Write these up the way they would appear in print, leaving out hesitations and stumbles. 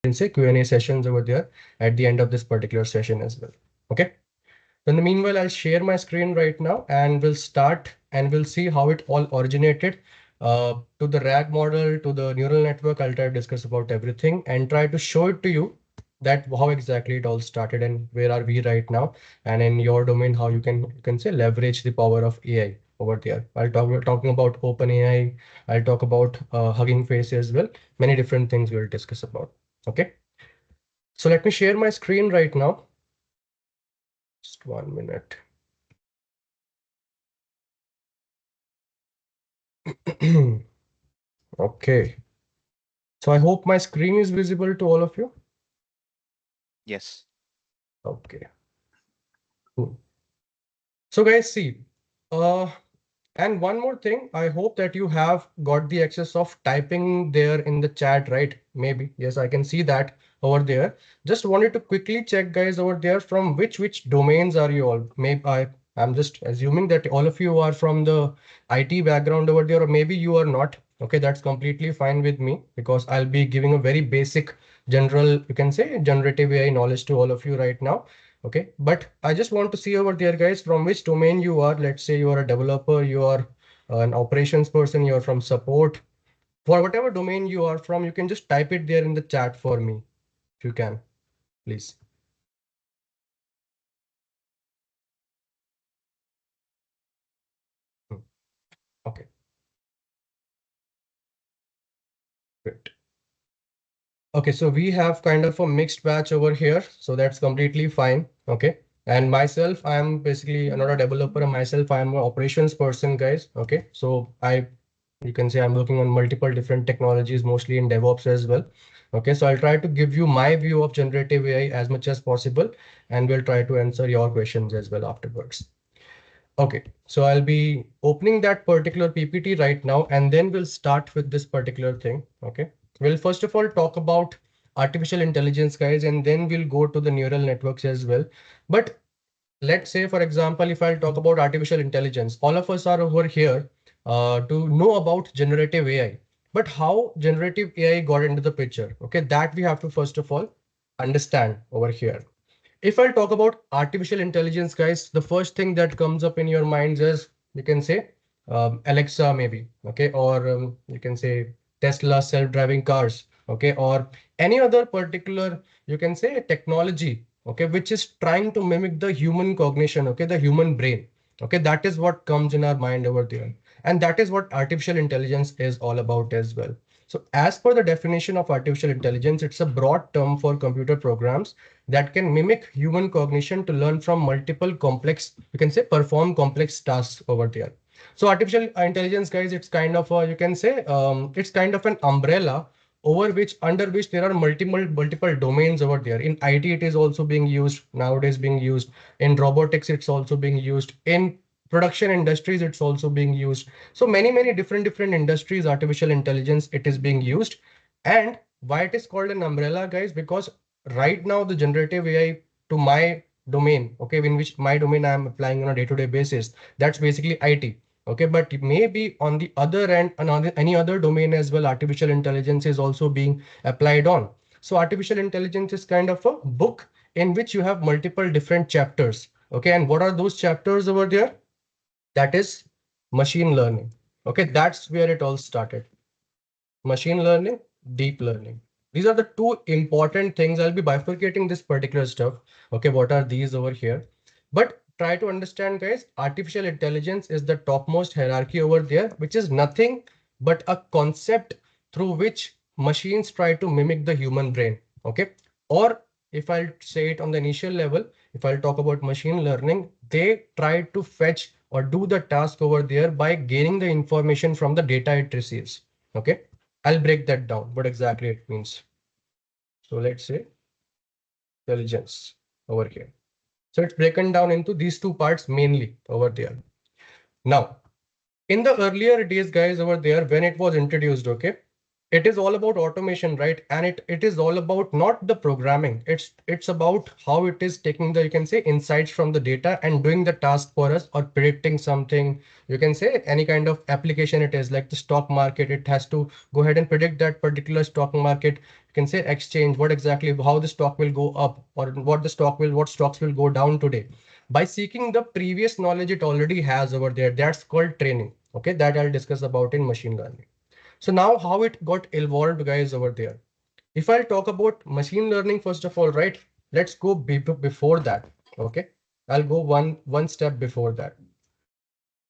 can say Q&A sessions over there at the end of this particular session as well. Okay. In the meanwhile, I'll share my screen right now and we'll start and we'll see how it all originated to the RAG model, to the neural network. I'll try to discuss about everything and try to show it to you that how exactly it all started and where are we right now. And in your domain, how you can say leverage the power of AI over there. We're talking about open AI. I'll talk about Hugging Face as well. Many different things we'll discuss about. Okay. So let me share my screen right now. Just 1 minute. Okay. So I hope my screen is visible to all of you. Yes. Okay. Cool. So guys, see, and one more thing, I hope that you have got the access of typing there in the chat, right? Maybe. Yes, I can see that over there. Just wanted to quickly check, guys, over there from which domains are you all? Maybe I'm just assuming that all of you are from the IT background over there, or maybe you are not. Okay, that's completely fine with me because I'll be giving a very basic general, you can say generative AI knowledge to all of you right now. Okay, but I just want to see over there, guys, from which domain you are. Let's say you are a developer, you are an operations person, you're from support. For whatever domain you are from, you can just type it there in the chat for me, if you can, please. Hmm. Okay, great. Okay, so we have kind of a mixed batch over here, so that's completely fine. Okay, and myself, I'm basically not a developer. Myself, I'm an operations person, guys. Okay, so you can say I'm working on multiple different technologies, mostly in DevOps as well. Okay, so I'll try to give you my view of generative AI as much as possible, and we'll try to answer your questions as well afterwards. Okay, so I'll be opening that particular PPT right now, and then we'll start with this particular thing. Okay, we'll first of all talk about artificial intelligence, guys, and then we'll go to the neural networks as well. But let's say, for example, if I'll talk about artificial intelligence, all of us are over here to know about generative AI. But how generative AI got into the picture? Okay, that we have to first of all understand over here. If I talk about artificial intelligence, guys, the first thing that comes up in your minds is, you can say Alexa, maybe, okay, or you can say Tesla self-driving cars, okay, or any other particular, you can say technology, okay, which is trying to mimic the human cognition, okay, the human brain, okay, that is what comes in our mind over there. And that is what artificial intelligence is all about as well. So as per the definition of artificial intelligence, it's a broad term for computer programs that can mimic human cognition to learn from multiple complex, you can say perform complex tasks over there. So artificial intelligence, guys, it's kind of a, you can say it's kind of an umbrella over which under which there are multiple domains over there. In IT, it is also being used nowadays, being used in robotics, it's also being used in production industries, it's also being used. So many different industries, artificial intelligence, it is being used. And why it is called an umbrella, guys? Because right now the generative AI to my domain, okay, in which my domain I am applying on a day-to-day basis, that's basically IT. Okay, but maybe on the other end, another any other domain as well, artificial intelligence is also being applied on. So artificial intelligence is kind of a book in which you have multiple different chapters. Okay, and what are those chapters over there? That is machine learning. Okay, that's where it all started. Machine learning, deep learning. These are the two important things. I'll be bifurcating this particular stuff. Okay, what are these over here? But try to understand, guys, artificial intelligence is the topmost hierarchy over there, which is nothing but a concept through which machines try to mimic the human brain. Okay, or if I'll say it on the initial level, if I'll talk about machine learning, they try to fetch or do the task over there by gaining the information from the data it receives. Okay, I'll break that down, what exactly it means. So let's say intelligence over here. So it's broken down into these two parts mainly over there. Now, in the earlier days, guys, over there, when it was introduced, okay, it is all about automation, right? And it is all about not the programming. It's about how it is taking the, you can say, insights from the data and doing the task for us, or predicting something. You can say any kind of application it is, like the stock market. It has to go ahead and predict that particular stock market. You can say exchange, what exactly, how the stock will go up, or what stocks will go down today. By seeking the previous knowledge it already has over there, that's called training. Okay, that I'll discuss about in machine learning. So now how it got evolved, guys, over there. If I'll talk about machine learning, first of all, right, let's go before that. Okay. I'll go one step before that.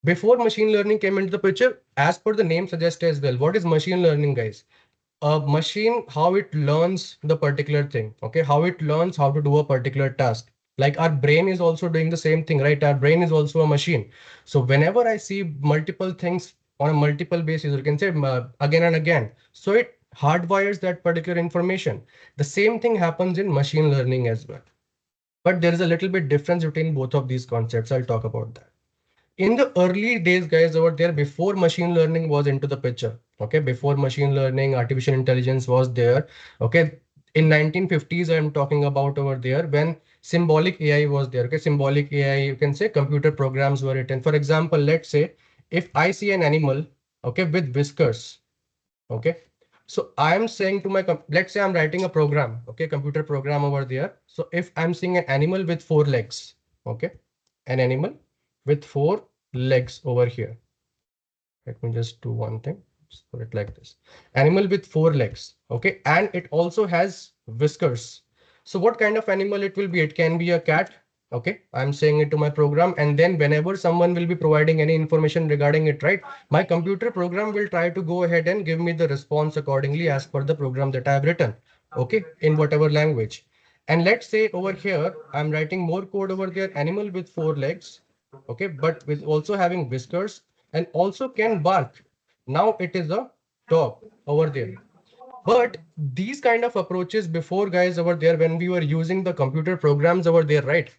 Before machine learning came into the picture, as per the name suggests as well, what is machine learning, guys? A machine, how it learns the particular thing. Okay, how it learns how to do a particular task. Like our brain is also doing the same thing, right? Our brain is also a machine. So whenever I see multiple things on a multiple basis, you can say again and again, so it hardwires that particular information. The same thing happens in machine learning as well, but there is a little bit difference between both of these concepts. I'll talk about that. In the early days, guys, over there, before machine learning was into the picture. Okay, before machine learning, artificial intelligence was there. Okay, in 1950s I'm talking about over there, when symbolic AI was there. Okay, symbolic AI, you can say computer programs were written. For example, let's say if I see an animal, okay, with whiskers. Okay, so I am saying to my let's say I'm writing a program, okay, computer program over there. So if I'm seeing an animal with four legs, okay, an animal with four legs over here. Let me just do one thing. Just put it like this. Animal with four legs. Okay. And it also has whiskers. So what kind of animal it will be? It can be a cat. Okay. I'm saying it to my program. And then whenever someone will be providing any information regarding it, right? My computer program will try to go ahead and give me the response accordingly as per the program that I have written. Okay. In whatever language. And let's say over here, I'm writing more code over there. Animal with four legs. Okay. But with also having whiskers and also can bark. Now it is a dog over there. But these kind of approaches before, guys, over there, when we were using the computer programs over there, right?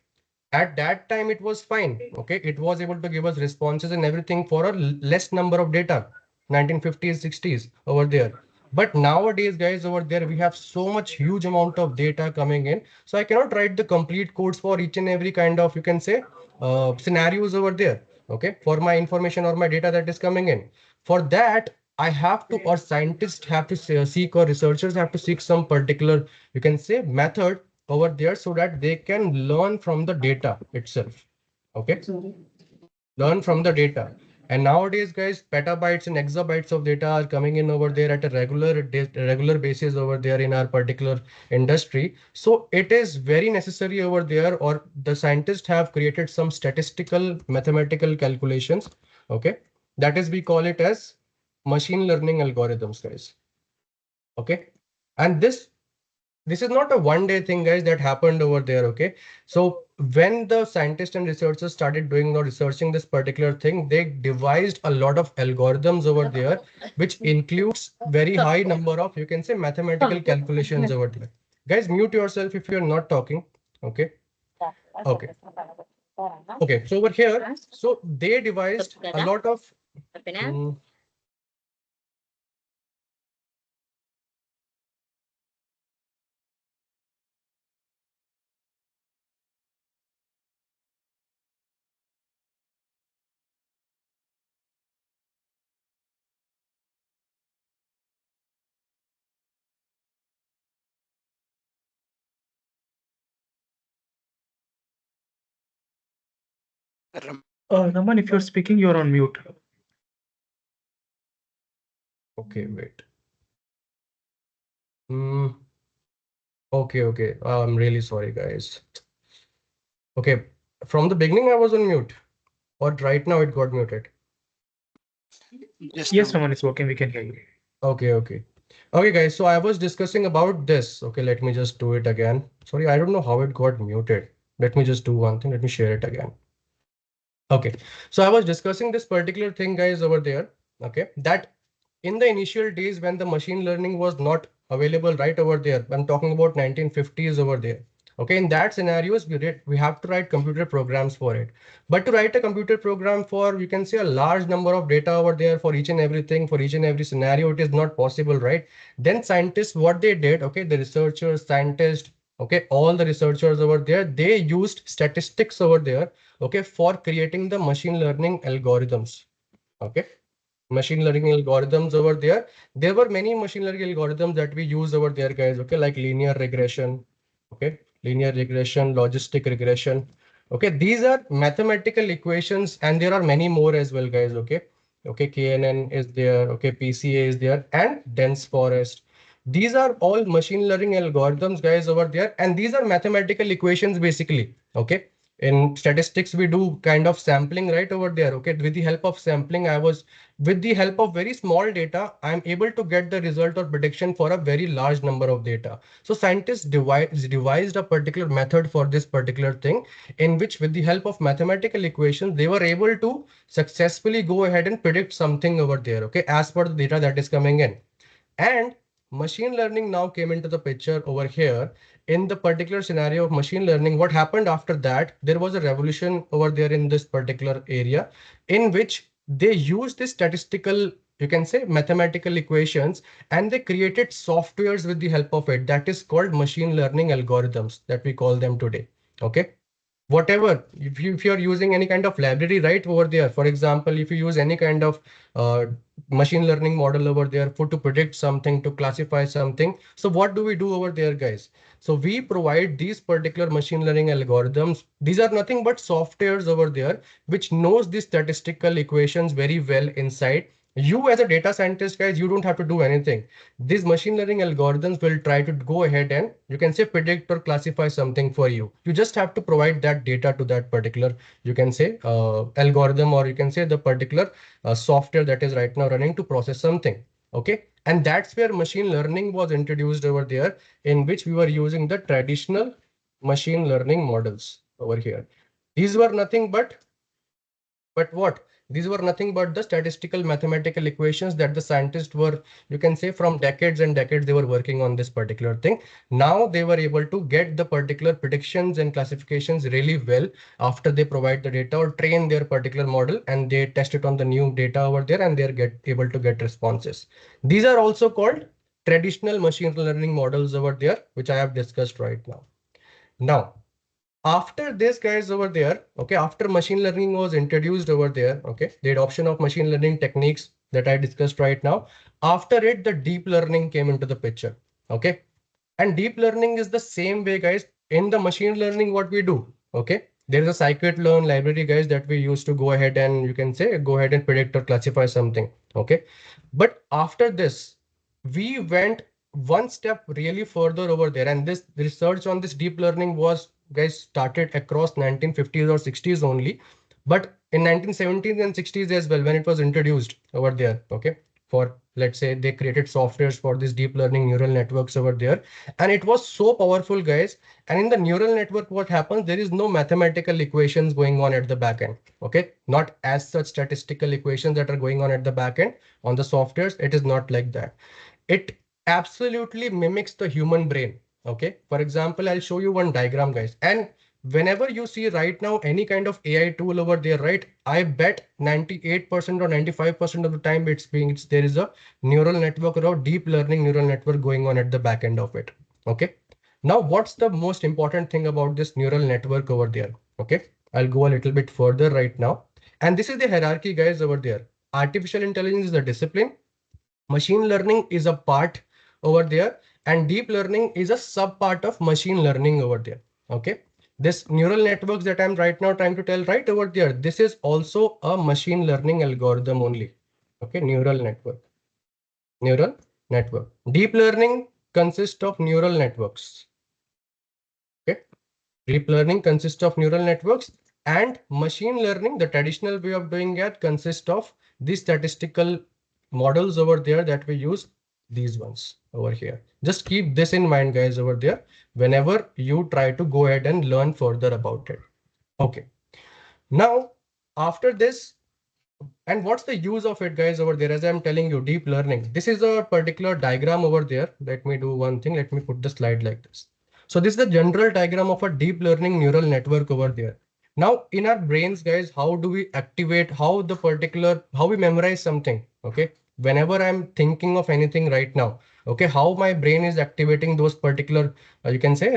At that time it was fine. Okay, it was able to give us responses and everything for a less number of data. 1950s, 60s over there. But nowadays, guys, over there we have so much huge amount of data coming in, so I cannot write the complete codes for each and every kind of, you can say, scenarios over there. Okay, for my information or my data that is coming in. For that I have to, or scientists have to seek, or researchers have to seek some particular, you can say, method over there, so that they can learn from the data itself. Okay, learn from the data. And nowadays, guys, petabytes and exabytes of data are coming in over there at a regular basis over there in our particular industry. So it is very necessary over there, or the scientists have created some statistical mathematical calculations. Okay, that is, we call it as machine learning algorithms, guys. Okay, and this is not a one day thing, guys, that happened over there. Okay, so when the scientists and researchers started doing or researching this particular thing, they devised a lot of algorithms over there, which includes very high number of, you can say, mathematical calculations over there. Guys, mute yourself if you're not talking. Okay. Okay. Okay, so over here, so they devised a lot of mm, Ram- Naman, if you're speaking, you're on mute. okay, wait. Mm, okay, okay. I'm really sorry, guys. Okay, from the beginning I was on mute, or right now it got muted. Just Yes, now. Naman, it's working. We can hear you. Okay, okay. Okay, guys, so I was discussing about this. Okay, let me just do it again. Sorry, I don't know how it got muted. Let me just do one thing. Let me share it again. Okay, so I was discussing this particular thing, guys, over there. Okay, that in the initial days when the machine learning was not available right over there, I'm talking about 1950s over there. Okay, in that scenarios, we have to write computer programs for it. But to write a computer program for, you can say, a large number of data over there for each and everything, for each and every scenario, it is not possible, right? Then scientists, what they did, okay, the researchers, scientists, okay, all the researchers over there, they used statistics over there, okay, for creating the machine learning algorithms. Okay, machine learning algorithms over there. There were many machine learning algorithms that we use over there, guys. Okay, like linear regression. Okay, linear regression, logistic regression. Okay, these are mathematical equations, and there are many more as well, guys. Okay, okay, KNN is there. Okay, PCA is there, and dense forest. These are all machine learning algorithms, guys, over there, and these are mathematical equations basically. Okay, in statistics we do kind of sampling right over there. Okay, with the help of sampling, with the help of very small data, I'm able to get the result or prediction for a very large number of data. So scientists devised a particular method for this particular thing, in which with the help of mathematical equations, they were able to successfully go ahead and predict something over there, okay, as per the data that is coming in. And machine learning now came into the picture over here. In the particular scenario of machine learning, what happened after that? There was a revolution over there in this particular area, in which they used this statistical, you can say, mathematical equations, and they created softwares with the help of it. That is called machine learning algorithms that we call them today. Okay, whatever, if you're using any kind of library right over there, for example, if you use any kind of uh, machine learning model over there for to predict something, to classify something, so what do we do over there, guys? So we provide these particular machine learning algorithms. These are nothing but softwares over there which knows the statistical equations very well inside. You as a data scientist, guys, you don't have to do anything. These machine learning algorithms will try to go ahead and, you can say, predict or classify something for you. You just have to provide that data to that particular, you can say, algorithm, or you can say the particular software that is right now running to process something. Okay, and that's where machine learning was introduced over there, in which we were using the traditional machine learning models over here. These were nothing but what? These were nothing but the statistical mathematical equations that the scientists were, you can say, from decades and decades, they were working on this particular thing. Now they were able to get the particular predictions and classifications really well after they provide the data or train their particular model, and they test it on the new data over there, and they're able to get responses. These are also called traditional machine learning models over there, which I have discussed right now. Now, after this, guys, over there, okay, after machine learning was introduced over there, okay, the adoption of machine learning techniques that I discussed right now, after it, the deep learning came into the picture. Okay, and deep learning is the same way, guys. In the machine learning, what we do, okay, there is a scikit-learn library, guys, that we use to go ahead and, you can say, go ahead and predict or classify something. Okay, but after this, we went one step really further over there, and this research on this deep learning was, guys, started across 1950s or 60s only, but in 1970s and 60s as well, when it was introduced over there. Okay, for, let's say, they created softwares for this deep learning neural networks over there, and it was so powerful, guys. And in the neural network, what happens, there is no mathematical equations going on at the back end. Okay, not as such statistical equations that are going on at the back end on the softwares. It is not like that. It absolutely mimics the human brain. Okay, for example, I'll show you one diagram, guys, and whenever you see right now any kind of AI tool over there, right, I bet 98% or 95% of the time there is a neural network or a deep learning neural network going on at the back end of it. Okay, now what's the most important thing about this neural network over there? Okay, I'll go a little bit further right now, and this is the hierarchy, guys, over there. Artificial intelligence is a discipline, machine learning is a part over there, and deep learning is a sub part of machine learning over there. Okay, this neural networks that I'm right now trying to tell right over there, this is also a machine learning algorithm only. Okay, neural network. Deep learning consists of neural networks. Okay, deep learning consists of neural networks, and machine learning, the traditional way of doing it, consists of the statistical models over there that we use, these ones over here. Just keep this in mind, guys, over there, whenever you try to go ahead and learn further about it. Okay, now after this, and what's the use of it, guys, over there? As I'm telling you, deep learning, this is a particular diagram over there. Let me do one thing. Let me put the slide like this. So this is the general diagram of a deep learning neural network over there. Now in our brains, guys, how do we activate, how we memorize something? Okay. Whenever I'm thinking of anything right now, okay, how my brain is activating those particular, you can say,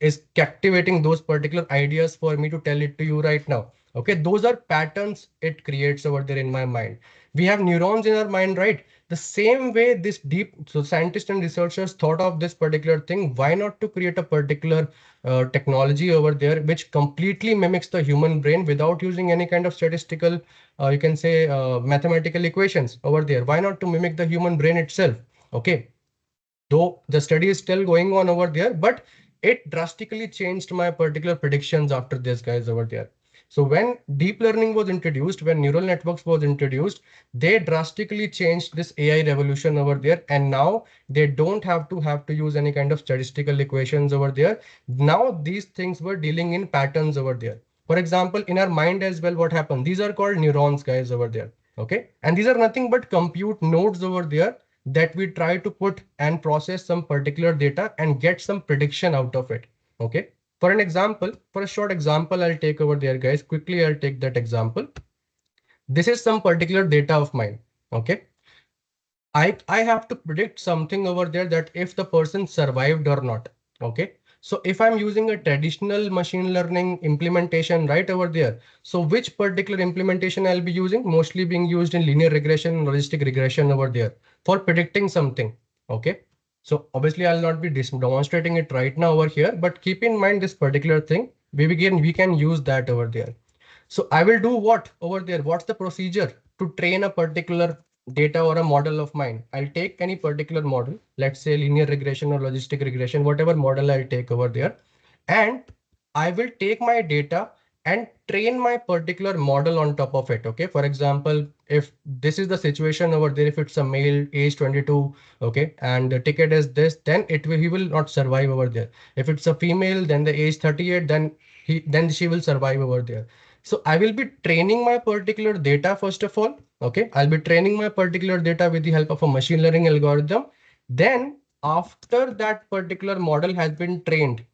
is activating those particular ideas for me to tell it to you right now. Okay. Those are patterns it creates over there in my mind. We have neurons in our mind, right? The same way this deep, so scientists and researchers thought of this particular thing, why not to create a particular technology over there which completely mimics the human brain without using any kind of statistical, you can say, mathematical equations over there. Why not to mimic the human brain itself? Okay, though the study is still going on over there, but it drastically changed my particular predictions after this, guys, over there. So when deep learning was introduced, when neural networks was introduced, they drastically changed this AI revolution over there. And now they don't have to use any kind of statistical equations over there. Now these things were dealing in patterns over there. For example, in our mind as well, what happened? These are called neurons, guys, over there. Okay. And these are nothing but compute nodes over there that we try to put and process some particular data and get some prediction out of it. Okay. For an example, for a short example, I'll take over there, guys. Quickly, I'll take that example. This is some particular data of mine. Okay. I have to predict something over there that if the person survived or not. Okay. So if I'm using a traditional machine learning implementation right over there, so which particular implementation I'll be using? Mostly being used in linear regression and logistic regression over there for predicting something. Okay. So obviously I'll not be demonstrating it right now over here, but keep in mind this particular thing. We can use that over there. So I will do what over there? What's the procedure to train a particular data or a model of mine? I'll take any particular model, let's say linear regression or logistic regression, whatever model I'll take over there. And I will take my data and train my particular model on top of it. Okay. For example, if this is the situation over there, if it's a male age 22, okay, and the ticket is this, then he will not survive over there. If it's a female, then the age 38, then she will survive over there. So I will be training my particular data first of all. Okay. I'll be training my particular data with the help of a machine learning algorithm. Then after that particular model has been trained,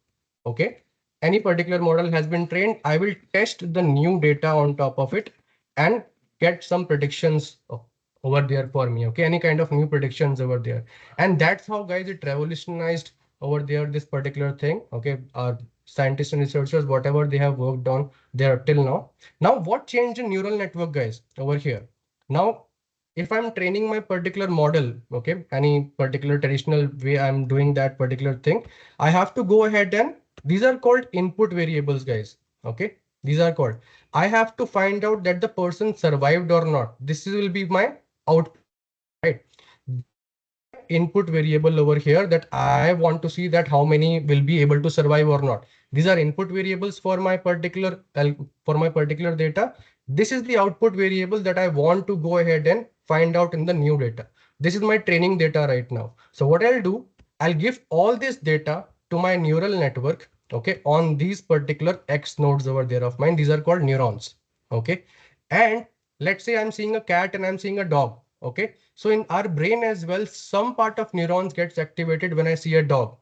okay, any particular model has been trained, I will test the new data on top of it and get some predictions over there for me. Okay. Any kind of new predictions over there. And that's how, guys, it revolutionized over there, this particular thing. Okay. Our scientists and researchers, whatever they have worked on there till now. Now, what changed in neural network, guys, over here? Now, if I'm training my particular model, okay, any particular traditional way I'm doing that particular thing, I have to go ahead and these are called input variables, guys. Okay. These are called, I have to find out that the person survived or not. This will be my output variable, right? This is my input variable over here that I want to see that how many will be able to survive or not. These are input variables for my particular data. This is the output variable that I want to go ahead and find out in the new data. This is my training data right now. So what I'll do, I'll give all this data to my neural network, okay, on these particular X nodes over there of mine. These are called neurons. Okay. And let's say I'm seeing a cat and I'm seeing a dog. Okay. So in our brain as well, some part of neurons gets activated when I see a dog.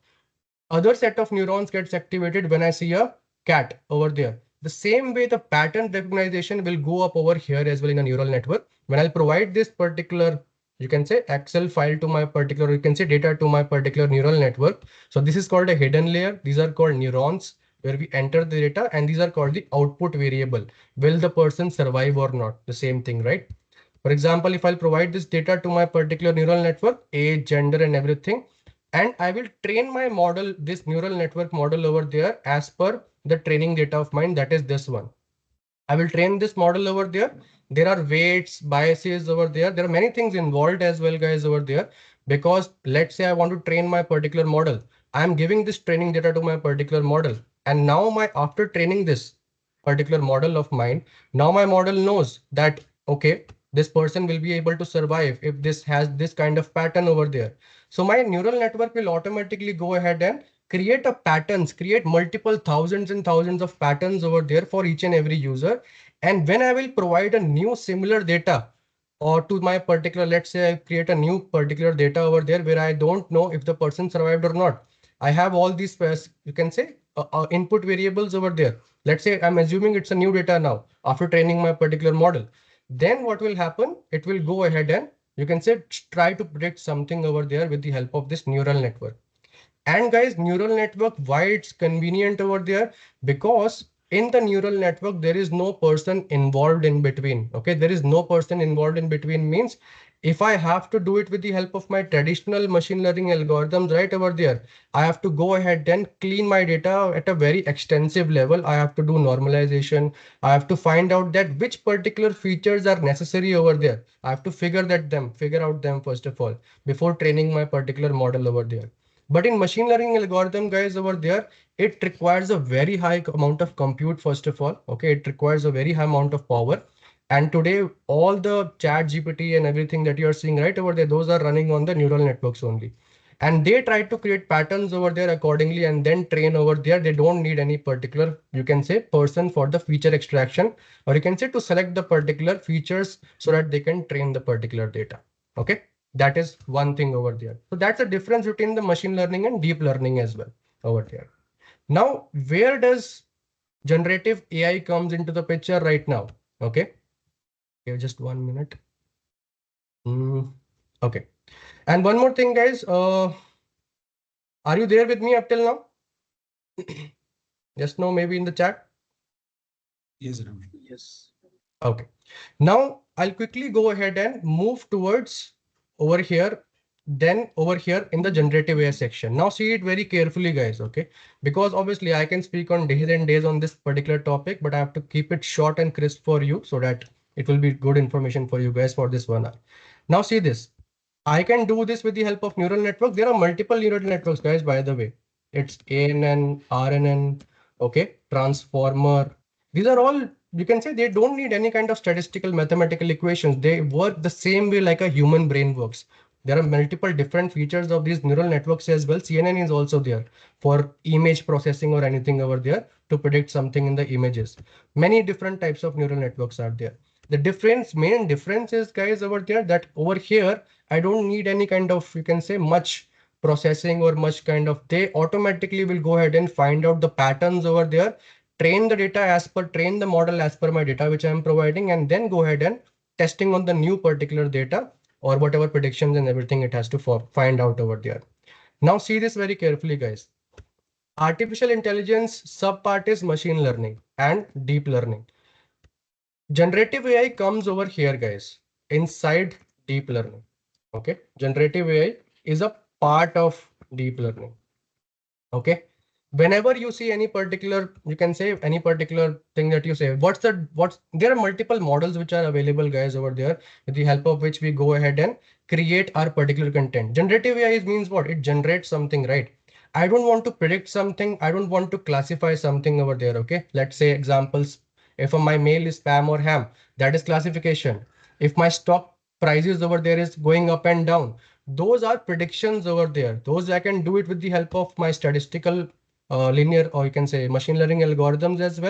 Other set of neurons gets activated when I see a cat over there. The same way the pattern recognition will go up over here as well in a neural network. When I'll provide this particular, you can say Excel file to my particular, you can say data to my particular neural network. So this is called a hidden layer. These are called neurons where we enter the data, and these are called the output variable. Will the person survive or not? The same thing, right? For example, if I'll provide this data to my particular neural network, age, gender, and everything, and I will train my model, this neural network model over there as per the training data of mine, that is this one. I will train this model over there. There are weights, biases over there. There are many things involved as well, guys, over there. Because let's say I want to train my particular model. I'm giving this training data to my particular model. And now after training this particular model of mine, now my model knows that, okay, this person will be able to survive if this has this kind of pattern over there. So my neural network will automatically go ahead and create multiple thousands and thousands of patterns over there for each and every user. And when I will provide a new similar data or to my particular, let's say I create a new particular data over there where I don't know if the person survived or not. I have all these, you can say, input variables over there. Let's say I'm assuming it's a new data now after training my particular model. Then what will happen? It will go ahead and you can say try to predict something over there with the help of this neural network. And guys, neural network, why it's convenient over there? Because in the neural network, there is no person involved in between. Okay, there is no person involved in between means if I have to do it with the help of my traditional machine learning algorithms right over there, I have to go ahead and clean my data at a very extensive level. I have to do normalization. I have to find out that which particular features are necessary over there. I have to figure out them first of all before training my particular model over there. But in machine learning algorithm, guys, over there, it requires a very high amount of compute, first of all. Okay, it requires a very high amount of power. And today, all the chat GPT and everything that you're seeing right over there, those are running on the neural networks only. And they try to create patterns over there accordingly and then train over there. They don't need any particular, you can say, person for the feature extraction, or you can say to select the particular features so that they can train the particular data. Okay. That is one thing over there. So that's a difference between the machine learning and deep learning as well over there. Now, where does generative AI comes into the picture right now? Okay. Okay, just 1 minute. Okay. And one more thing, guys. Are you there with me up till now? Just know maybe in the chat. Yes, Ramesh. Yes. Okay. Now I'll quickly go ahead and move towards over here, then over here in the generative AI section. Now see it very carefully, guys, okay? Because obviously I can speak on days and days on this particular topic, but I have to keep it short and crisp for you so that it will be good information for you guys for this 1 hour. Now see this. I can do this with the help of neural network. There are multiple neural networks, guys, by the way. It's ANN, RNN, okay, transformer. These are all, you can say they don't need any kind of statistical mathematical equations. They work the same way like a human brain works. There are multiple different features of these neural networks as well. CNN is also there for image processing or anything over there to predict something in the images. Many different types of neural networks are there. The main difference is, guys, over there that over here, I don't need any kind of, you can say, much processing or much kind of, they automatically will go ahead and find out the patterns over there, train the model as per my data, which I am providing, and then go ahead and testing on the new particular data or whatever predictions and everything it has to find out over there. Now see this very carefully, guys. Artificial intelligence subpart is machine learning and deep learning. Generative AI comes over here, guys, inside deep learning. Okay, generative AI is a part of deep learning. Okay, whenever you see any particular, you can say any particular thing that you say, there are multiple models which are available, guys, over there with the help of which we go ahead and create our particular content. Generative AI means what? It generates something, right? I don't want to predict something. I don't want to classify something over there. Okay, let's say examples. If my mail is spam or ham, that is classification. If my stock prices over there is going up and down, those are predictions over there. Those I can do it with the help of my statistical linear, or you can say machine learning algorithms as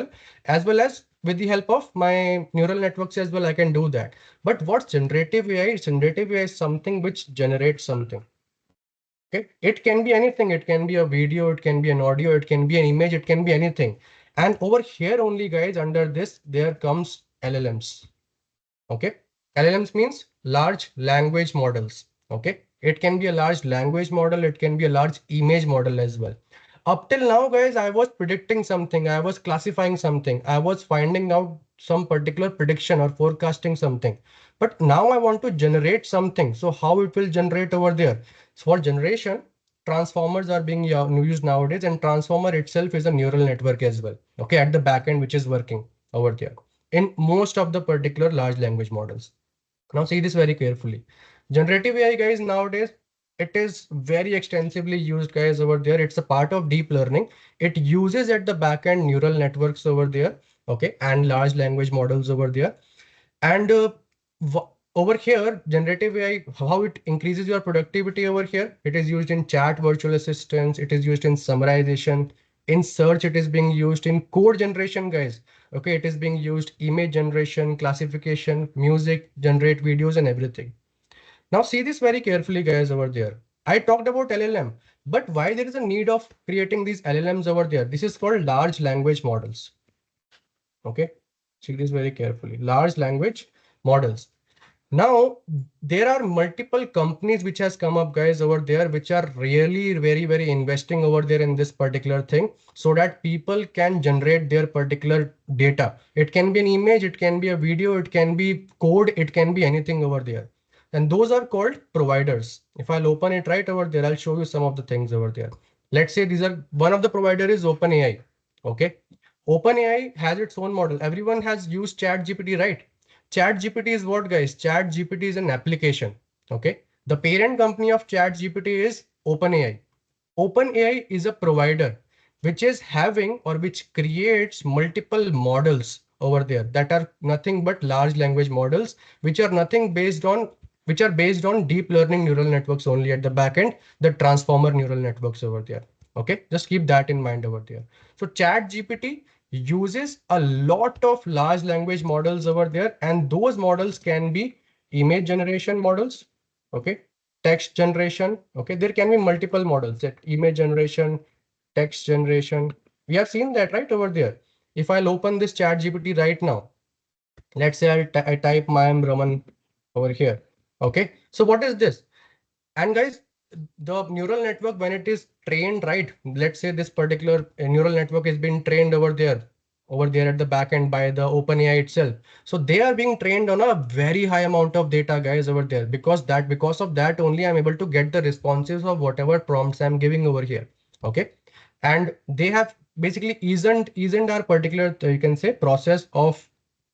well as with the help of my neural networks as well. I can do that. But what's generative AI? Generative AI is something which generates something. Okay, it can be anything. It can be a video, it can be an audio, it can be an image, it can be anything. And over here only, guys, under this, there comes LLMs. Okay, LLMs means large language models. Okay, it can be a large language model, it can be a large image model as well. Up till now, guys, I was predicting something, I was classifying something, I was finding out some particular prediction or forecasting something. But now I want to generate something. So how it will generate over there? So for generation, transformers are being used nowadays, and transformer itself is a neural network as well. Okay, at the back end, which is working over there in most of the particular large language models. Now see this very carefully. Generative AI, guys, nowadays, it is very extensively used, guys, over there. It's a part of deep learning. It uses at the back end neural networks over there, okay, and large language models over there. And over here, generative AI, how it increases your productivity over here. It is used in chat virtual assistants. It is used in summarization. In search, it is being used in code generation, guys. Okay, it is being used image generation, classification, music, generate videos and everything. Now see this very carefully, guys, over there. I talked about LLM, but why there is a need of creating these LLMs over there? This is called large language models. Okay, see this very carefully. Large language models. Now, there are multiple companies which has come up, guys, over there, which are really very investing over there in this particular thing, so that people can generate their particular data. It can be an image, it can be a video, it can be code, it can be anything over there. And those are called providers. If I'll open it right over there, I'll show you some of the things over there. Let's say these are, one of the provider is OpenAI. Okay. OpenAI has its own model. Everyone has used ChatGPT, right? ChatGPT is what, guys? ChatGPT is an application. Okay. The parent company of ChatGPT is OpenAI. OpenAI is a provider which is having or which creates multiple models over there that are nothing but large language models, which are nothing based on which are based on deep learning neural networks only at the back end, the transformer neural networks over there. Okay, just keep that in mind over there. So ChatGPT uses a lot of large language models over there, and those models can be image generation models. Okay, text generation. Okay, there can be multiple models, that image generation, text generation. We have seen that right over there. If I'll open this chat GPT right now, let's say I type my Raman over here. Okay, so what is this? And guys, the neural network, when it is trained, right? Let's say this particular neural network is being trained over there at the back end by the OpenAI itself. So they are being trained on a very high amount of data, guys, over there, because of that only I'm able to get the responses of whatever prompts I'm giving over here. Okay. And they have basically isn't our particular, you can say, process of,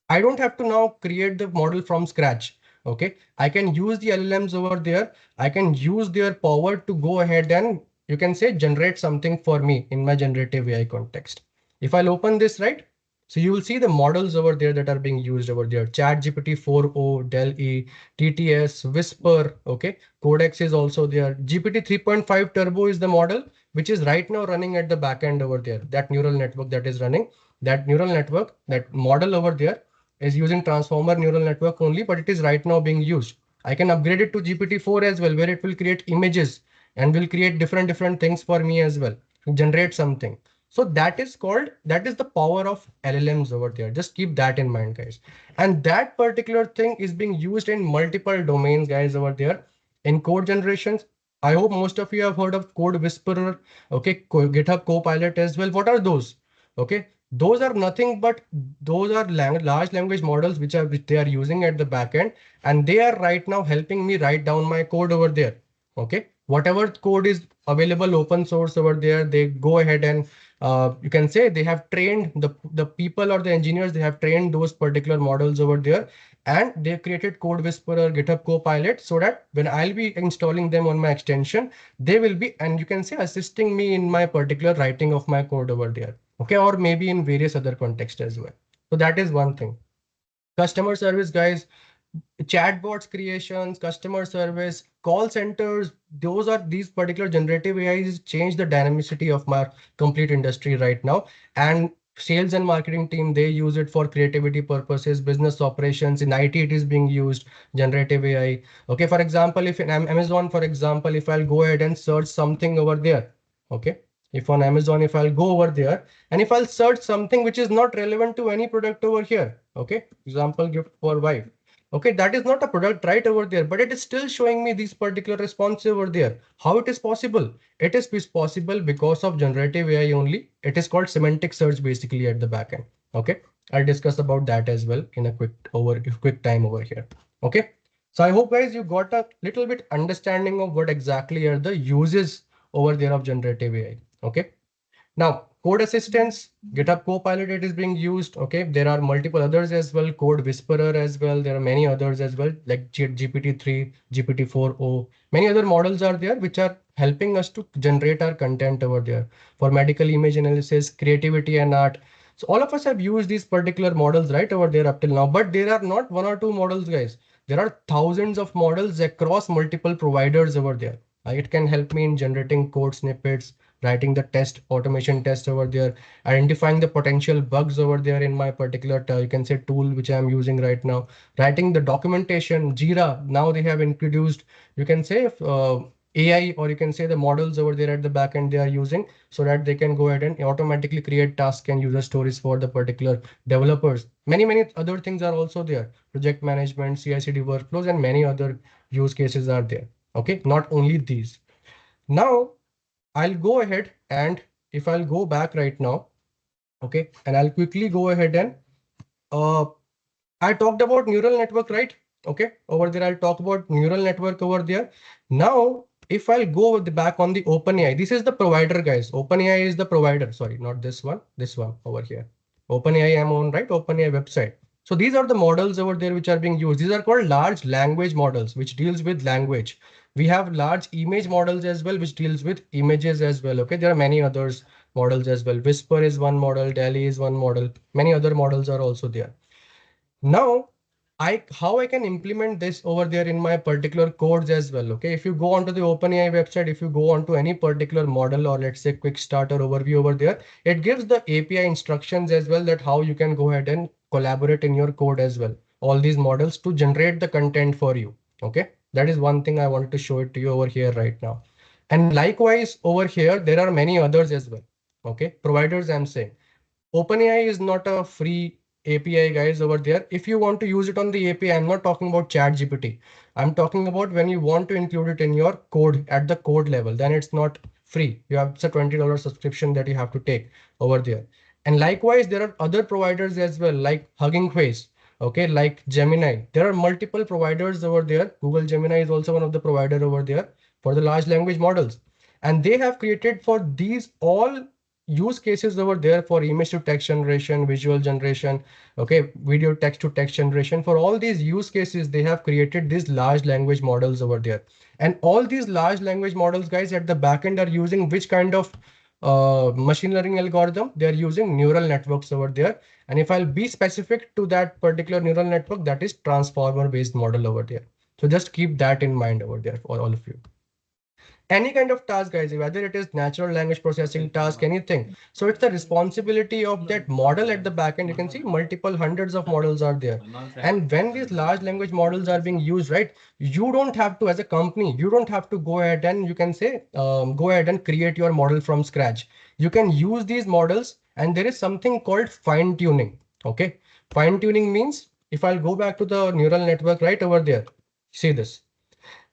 I don't have to now create the model from scratch. Okay. I can use the LLMs over there. I can use their power to go ahead and, you can say, generate something for me in my generative AI context. If I'll open this, right? So you will see the models over there that are being used over there. ChatGPT 4o, DALL-E, TTS, Whisper. Okay. Codex is also there. GPT 3.5 Turbo is the model which is right now running at the backend over there. That neural network that is running, that neural network, that model over there is using transformer neural network only, but it is right now being used. I can upgrade it to GPT-4 as well, where it will create images and will create different things for me as well, generate something. So that is the power of LLMs over there. Just keep that in mind, guys. And that particular thing is being used in multiple domains, guys, over there. In code generations, I hope most of you have heard of Code Whisperer, okay, GitHub Copilot as well. What are those? Okay, those are nothing but those are large language models which they are using at the backend, and they are right now helping me write down my code over there. Okay, whatever code is available open source over there, they go ahead and you can say they have trained the people or the engineers, they have trained those particular models over there, and they created Code Whisperer, GitHub Copilot, so that when I'll be installing them on my extension, they will be, and you can say, assisting me in my particular writing of my code over there. Okay, or maybe in various other contexts as well. So that is one thing. Customer service, guys, chatbots creations, customer service, call centers, those are these particular generative AIs change the dynamicity of my complete industry right now. And sales and marketing team, they use it for creativity purposes, business operations. In IT, it is being used, generative AI. Okay, for example, if in Amazon, for example, if I'll go ahead and search something over there, okay, if on Amazon, if I'll go over there and if I'll search something which is not relevant to any product over here, okay, example, gift for wife. Okay, that is not a product right over there, but it is still showing me these particular responses over there. How it is possible? It is possible because of generative AI only. It is called semantic search basically at the backend. Okay, I'll discuss about that as well in a quick time over here. Okay, so I hope, guys, you got a little bit understanding of what exactly are the uses over there of generative AI. Okay. Now, code assistance, GitHub Copilot, it is being used. Okay, there are multiple others as well, Code Whisperer as well. There are many others as well, like GPT-3, GPT-4o. Many other models are there which are helping us to generate our content over there for medical image analysis, creativity and art. So all of us have used these particular models right over there up till now, but there are not one or two models, guys. There are thousands of models across multiple providers over there. It can help me in generating code snippets, writing the test automation test over there, identifying the potential bugs over there in my particular you can say tool which I'm using right now, writing the documentation. Jira, now they have introduced, you can say, AI, or you can say the models over there at the back end they are using, so that they can go ahead and automatically create tasks and user stories for the particular developers. Many other things are also there. Project management, CI/CD workflows, and many other use cases are there. Okay, not only these. Now I'll go ahead and if I'll go back right now, okay, and I'll quickly go ahead and uh, I talked about neural network, right? Okay, over there, I'll talk about neural network over there. Now, if I'll go with the back on the OpenAI, this is the provider, guys. OpenAI is the provider. Sorry, not this one over here. OpenAI, I'm on, right? OpenAI website. So these are the models over there which are being used. These are called large language models, which deals with language. We have large image models as well, which deals with images as well. Okay, there are many others models as well. Whisper is one model, DALL-E is one model. Many other models are also there. Now, how I can implement this over there in my particular codes as well. Okay, if you go onto the OpenAI website, if you go onto any particular model or let's say quick starter overview over there, it gives the API instructions as well that how you can go ahead and collaborate in your code as well. All these models to generate the content for you. Okay, that is one thing I wanted to show it to you over here right now. And likewise over here, there are many others as well. Okay, providers I'm saying. OpenAI is not a free API, guys, over there. If you want to use it on the API, I'm not talking about ChatGPT. I'm talking about when you want to include it in your code at the code level, then it's not free. You have it's a $20 subscription that you have to take over there. And likewise, there are other providers as well, like Hugging Face, okay, like Gemini. There are multiple providers over there. Google Gemini is also one of the provider over there for the large language models. And they have created for these all use cases over there for image to text generation, visual generation, okay, video text to text generation. For all these use cases, they have created these large language models over there. And all these large language models, guys, at the backend are using which kind of machine learning algorithm? They're using neural networks over there. And if I'll be specific to that particular neural network, that is transformer based model over there. So just keep that in mind over there for all of you. Any kind of task, guys, whether it is natural language processing task, anything. So it's the responsibility of that model at the back end. You can see multiple hundreds of models are there. And when these large language models are being used, right, you don't have to, as a company, you don't have to go ahead and you can say, go ahead and create your model from scratch. You can use these models and there is something called fine tuning. Okay. Fine tuning means if I'll go back to the neural network right over there, see this.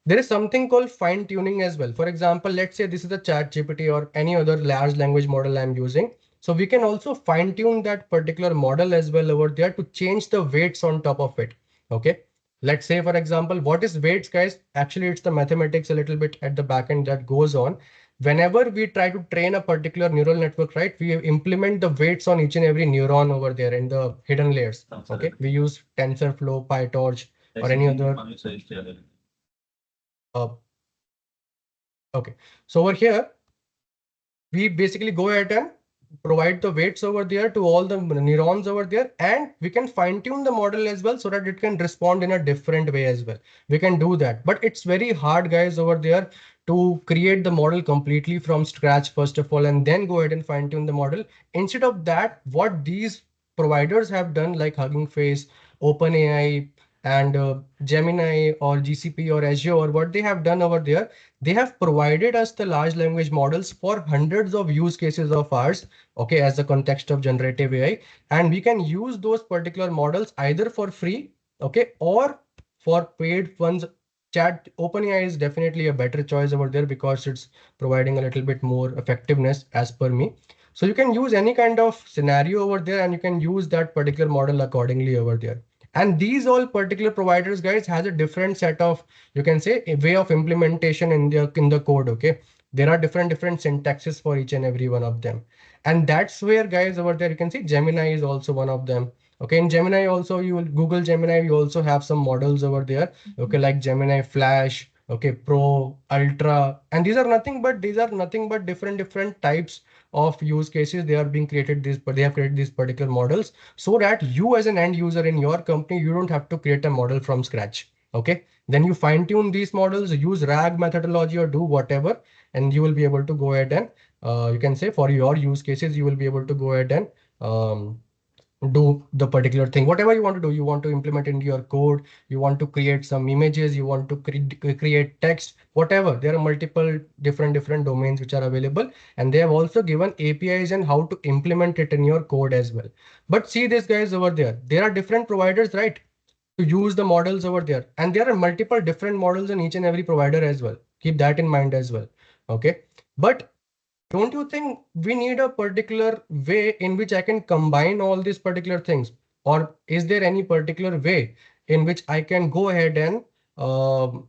There is something called fine tuning as well. For example, let's say this is a chat GPT or any other large language model I'm using. So we can also fine tune that particular model as well over there to change the weights on top of it. Okay. Let's say, for example, what is weights, guys? Actually, it's the mathematics a little bit at the back end that goes on. Whenever we try to train a particular neural network, right, we implement the weights on each and every neuron over there in the hidden layers. Okay. We use TensorFlow, PyTorch, or any other uh, okay, so over here, we basically go ahead and provide the weights over there to all the neurons over there, and we can fine tune the model as well so that it can respond in a different way as well. We can do that, but it's very hard, guys, over there to create the model completely from scratch, first of all, and then go ahead and fine tune the model. Instead of that, what these providers have done, like Hugging Face, OpenAI, and Gemini or GCP or Azure, or what they have done over there, they have provided us the large language models for hundreds of use cases of ours, okay, as the context of generative AI. And we can use those particular models either for free, okay, or for paid ones. Chat OpenAI is definitely a better choice over there because it's providing a little bit more effectiveness as per me. So you can use any kind of scenario over there and you can use that particular model accordingly over there. And these all particular providers, guys, has a different set of, you can say, a way of implementation in the code. Okay, there are different syntaxes for each and every one of them. And that's where, guys, over there you can see Gemini is also one of them. Okay, in Gemini also, you will Google Gemini, you also have some models over there, okay, like Gemini Flash, okay, Pro, Ultra, and these are nothing but different types of use cases. They are being created this, but they have created these particular models so that you as an end user in your company, you don't have to create a model from scratch. Okay, then you fine tune these models, use RAG methodology or do whatever, and you will be able to go ahead and you can say for your use cases, you will be able to go ahead and do the particular thing, whatever you want to do. You want to implement into your code, you want to create some images, you want to create text, whatever. There are multiple different domains which are available, and they have also given APIs and how to implement it in your code as well. But see this guys over there are different providers, right, to use the models over there, and there are multiple different models in each and every provider as well. Keep that in mind as well. Okay, but don't you think we need a particular way in which I can combine all these particular things? Or is there any particular way in which I can go ahead and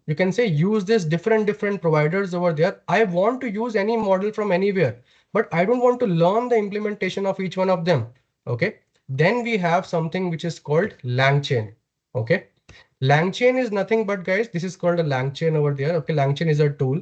you can say use this different providers over there? I want to use any model from anywhere, but I don't want to learn the implementation of each one of them. Okay. Then we have something which is called LangChain. Okay. LangChain is nothing but guys, this is called a LangChain over there. Okay. LangChain is a tool,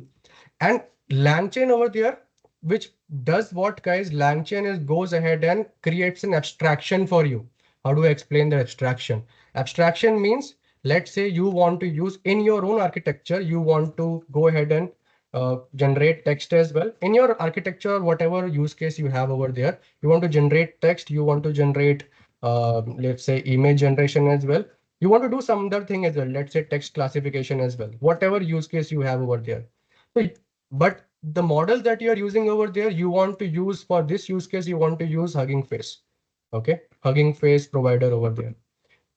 and LangChain over there, which does what guys? LangChain is goes ahead and creates an abstraction for you. How do I explain the abstraction? Abstraction means, let's say you want to use in your own architecture, you want to go ahead and generate text as well. In your architecture, whatever use case you have over there, you want to generate text, you want to generate, let's say, image generation as well. You want to do some other thing as well, let's say text classification as well, whatever use case you have over there. So but the model that you're using over there, you want to use for this use case, you want to use Hugging Face. Okay, Hugging Face provider over there.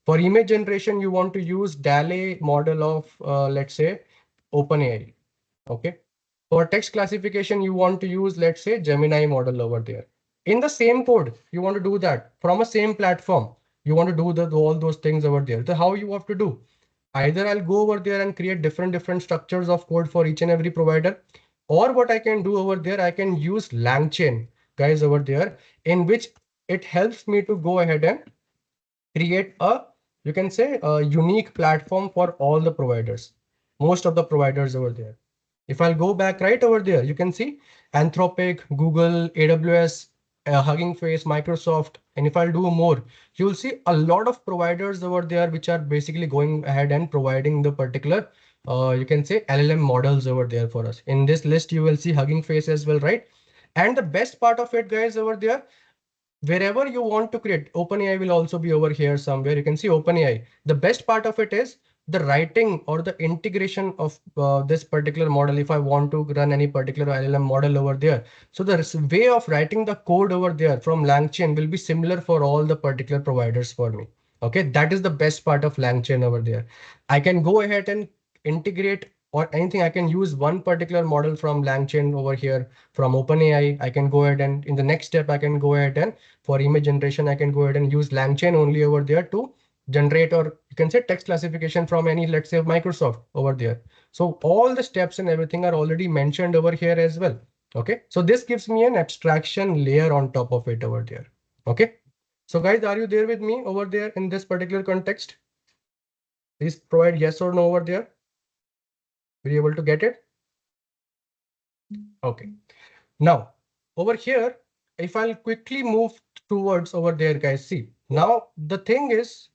For image generation, you want to use DALL-E model of, let's say, OpenAI. Okay. For text classification, you want to use, let's say, Gemini model over there. In the same code, you want to do that from a same platform. You want to do all those things over there. So how you have to do? Either I'll go over there and create different structures of code for each and every provider, or what I can do over there, I can use LangChain guys over there, in which it helps me to go ahead and create a, you can say, a unique platform for all the providers, most of the providers over there. If I'll go back right over there, you can see Anthropic, Google, AWS, Hugging Face, Microsoft. And if I'll do more, you'll see a lot of providers over there, which are basically going ahead and providing the particular, you can say, LLM models over there for us. In this list, you will see Hugging Face as well, right? And the best part of it, guys, over there, wherever you want to create, OpenAI will also be over here somewhere. You can see OpenAI. The best part of it is the writing or the integration of this particular model. If I want to run any particular LLM model over there, so the way of writing the code over there from LangChain will be similar for all the particular providers for me. Okay, that is the best part of LangChain over there. I can go ahead and integrate or anything. I can use one particular model from LangChain over here from OpenAI. I can go ahead and in the next step, I can go ahead and for image generation, I can go ahead and use LangChain only over there to generate, or you can say text classification from any, let's say, Microsoft over there. So all the steps and everything are already mentioned over here as well. Okay, so this gives me an abstraction layer on top of it over there. Okay, so guys, are you there with me over there in this particular context? Please provide yes or no over there. Were you able to get it? Okay. Now, over here, if I'll quickly move towards over there, guys, see, now the thing is,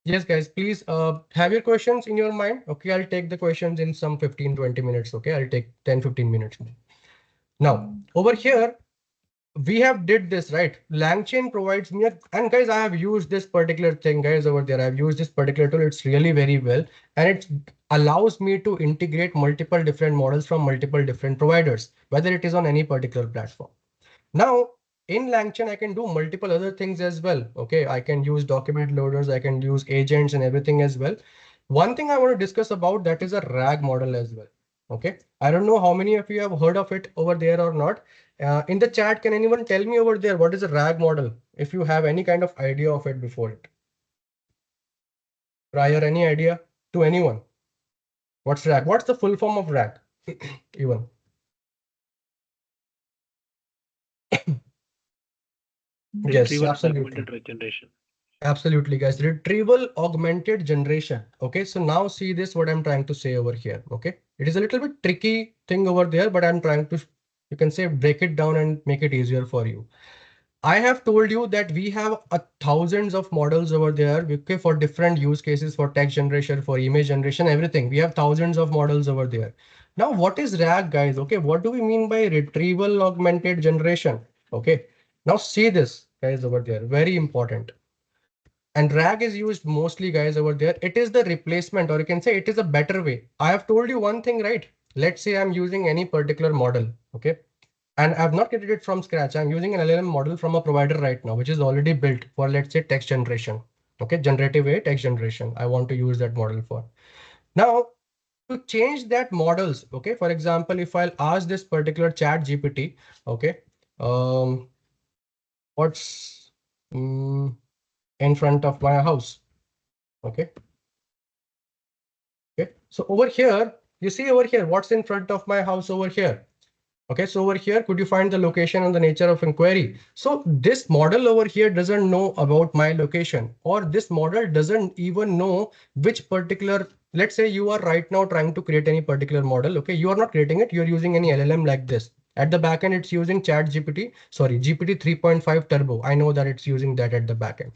yes, guys, please have your questions in your mind. Okay, I'll take the questions in some 15-20 minutes. Okay, I'll take 10-15 minutes. Now, over here, we have did this, right? LangChain provides me, and guys, I have used this particular thing, guys, over there. I've used this particular tool. It's really very well, and it allows me to integrate multiple different models from multiple different providers, whether it is on any particular platform. Now, in LangChain, I can do multiple other things as well. Okay, I can use document loaders, I can use agents and everything as well. One thing I want to discuss about that is a RAG model as well. Okay, I don't know how many of you have heard of it over there or not. In the chat, can anyone tell me over there what is a RAG model? If you have any kind of idea of it before it. Prior, any idea to anyone? What's RAG? What's the full form of RAG? Even. Yes, Retrieval absolutely. augmented generation. Absolutely, guys. Retrieval augmented generation. Okay, so now see this, what I'm trying to say over here. Okay, it is a little bit tricky thing over there, but I'm trying to, you can say, break it down and make it easier for you. I have told you that we have thousands of models over there, okay, for different use cases, for text generation, for image generation, everything. We have thousands of models over there. Now, what is RAG, guys? Okay, what do we mean by retrieval augmented generation? Okay, now see this, guys, over there. Very important. And RAG is used mostly, guys, over there. It is the replacement, or you can say it is a better way. I have told you one thing, right? Let's say I'm using any particular model, okay? And I've not created it from scratch. I'm using an LLM model from a provider right now, which is already built for, let's say, text generation. Okay, generative AI text generation. I want to use that model for. Now, to change that models, okay, for example, if I'll ask this particular chat GPT, okay, what's in front of my house? Okay. Okay. So over here, you see over here, what's in front of my house over here? Okay, so over here, could you find the location and the nature of inquiry? So this model over here doesn't know about my location, or this model doesn't even know which particular, let's say you are right now trying to create any particular model. Okay, you are not creating it, you're using any LLM like this. At the backend, it's using Chat GPT, sorry, GPT 3.5 Turbo. I know that it's using that at the backend.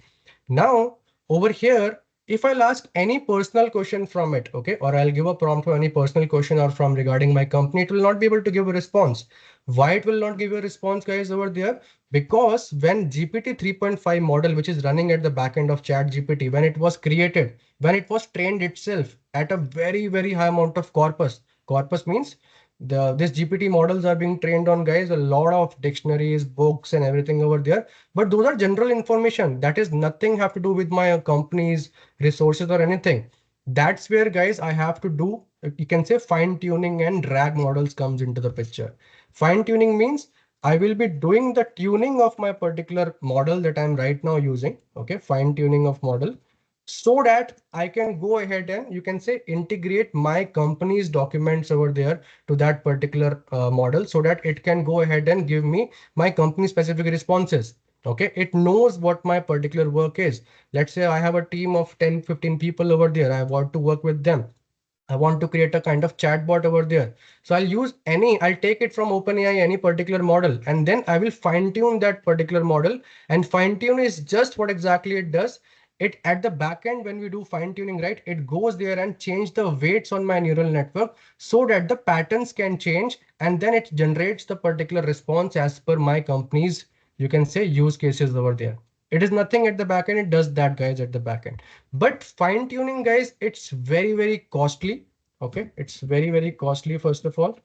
Now, over here, if I'll ask any personal question from it, okay, or I'll give a prompt for any personal question or from regarding my company, it will not be able to give a response. Why it will not give a response, guys, over there? Because when GPT 3.5 model, which is running at the backend of Chat GPT, when it was created, when it was trained itself at a very, very high amount of corpus means this GPT models are being trained on, guys, a lot of dictionaries, books, and everything over there. But those are general information. That is nothing have to do with my company's resources or anything. That's where, guys, I have to do, you can say, fine tuning, and RAG models comes into the picture. Fine tuning means I will be doing the tuning of my particular model that I'm right now using. Okay, fine tuning of model, so that I can go ahead and, you can say, integrate my company's documents over there to that particular model, so that it can go ahead and give me my company specific responses. Okay, it knows what my particular work is. Let's say I have a team of 10-15 people over there. I want to work with them. I want to create a kind of chatbot over there. So I'll take it from OpenAI, any particular model, and then I will fine tune that particular model. And fine tune is just what exactly it does. It at the back end, when we do fine tuning, right, it goes there and change the weights on my neural network so that the patterns can change. And then it generates the particular response as per my company's, you can say, use cases over there. It is nothing at the back end. It does that, guys, at the back end. But fine tuning, guys, it's very, very costly. Okay, it's very, very costly, first of all,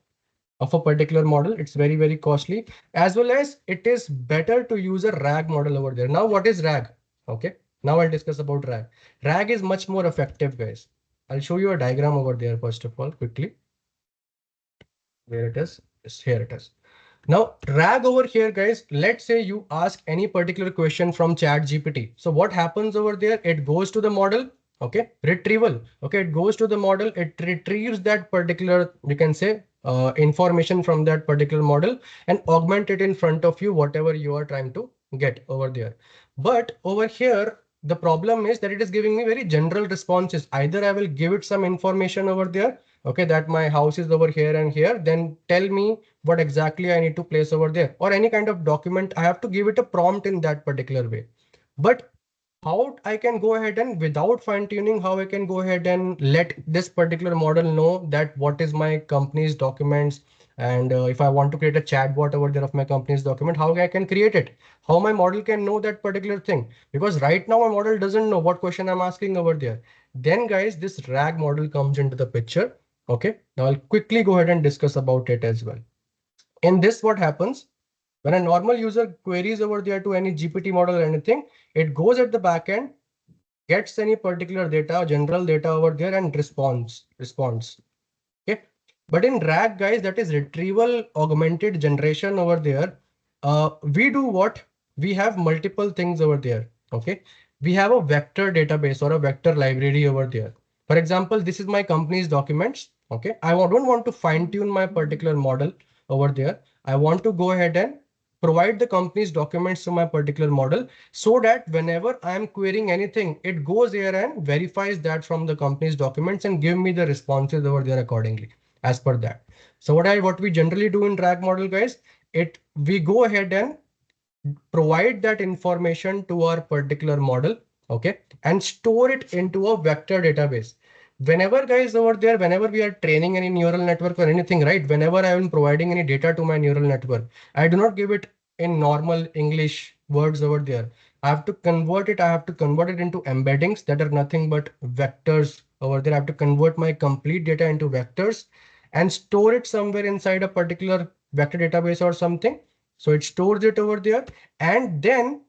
of a particular model. It's very, very costly, as well as it is better to use a RAG model over there. Now, what is RAG? Okay, now I'll discuss about RAG. RAG is much more effective, guys. I'll show you a diagram over there, first of all, quickly. Where it is? Yes, here it is. Now, RAG over here, guys, let's say you ask any particular question from Chat GPT. So what happens over there? It goes to the model, okay, retrieval. Okay, it goes to the model, it retrieves that particular, you can say, information from that particular model and augment it in front of you, whatever you are trying to get over there. But over here, the problem is that it is giving me very general responses. Either I will give it some information over there, okay, that my house is over here and here, then tell me what exactly I need to place over there, or any kind of document. I have to give it a prompt in that particular way. But how I can go ahead and, without fine tuning, how I can go ahead and let this particular model know that what is my company's documents, and if I want to create a chatbot over there of my company's document, how I can create it, how my model can know that particular thing, because right now my model doesn't know what question I'm asking over there. Then, guys, this RAG model comes into the picture. Okay, now I'll quickly go ahead and discuss about it as well. In this, what happens when a normal user queries over there to any GPT model or anything, it goes at the back end, gets any particular data, general data over there, and responds. Okay. But in RAG, guys, that is retrieval augmented generation over there. We do what? We have multiple things over there. Okay. We have a vector database or a vector library over there. For example, this is my company's documents. Okay. Don't want to fine tune my particular model over there. I want to go ahead and provide the company's documents to my particular model, so that whenever I'm querying anything, it goes here and verifies that from the company's documents and give me the responses over there accordingly as per that. So what we generally do in RAG model, guys, we go ahead and provide that information to our particular model, okay, and store it into a vector database. Whenever, guys, over there, whenever we are training any neural network or anything, right, whenever I am providing any data to my neural network, I do not give it in normal English words over there. I have to convert it. I have to convert it into embeddings that are nothing but vectors over there. I have to convert my complete data into vectors and store it somewhere inside a particular vector database or something. So it stores it over there. And then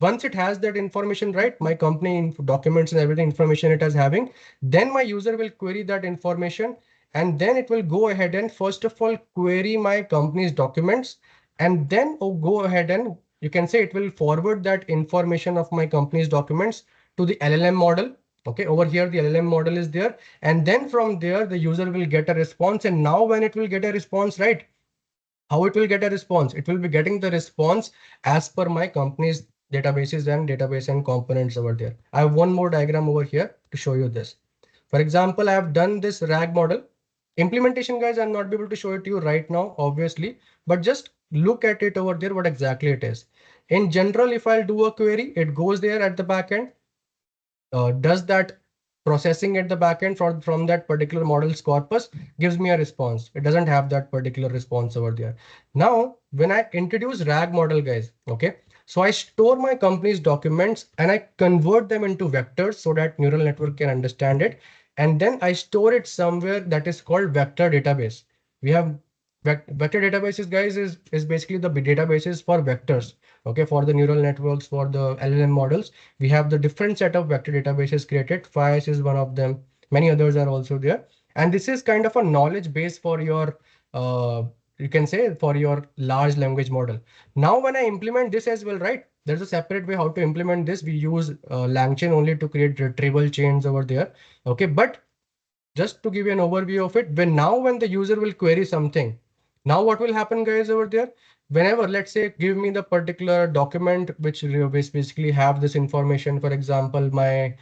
once it has that information, right, my company documents and everything information it is having, then my user will query that information, and then it will go ahead and first of all query my company's documents, and then go ahead and you can say it will forward that information of my company's documents to the LLM model. Okay, over here the LLM model is there, and then from there the user will get a response. And now when it will get a response, right, how it will get a response? It will be getting the response as per my company's databases and database and components over there. I have one more diagram over here to show you this. For example, I have done this RAG model implementation, guys. I'm not be able to show it to you right now, obviously, but just look at it over there, what exactly it is. In general, if I'll do a query, it goes there at the backend, does that processing at the backend from that particular model's corpus, gives me a response. It doesn't have that particular response over there. Now, when I introduce RAG model, guys, okay, so I store my company's documents and I convert them into vectors so that neural network can understand it. And then I store it somewhere that is called vector database. We have vector databases, guys, is basically the databases for vectors. Okay, for the neural networks, for the LLM models, we have the different set of vector databases created. FIAS is one of them. Many others are also there. And this is kind of a knowledge base for your, you can say, for your large language model. Now, when I implement this as well, right, there's a separate way how to implement this. We use LangChain only to create retrieval chains over there. Okay, but just to give you an overview of it, when the user will query something, now what will happen, guys, over there? Whenever, let's say, give me the particular document which basically have this information. For example, my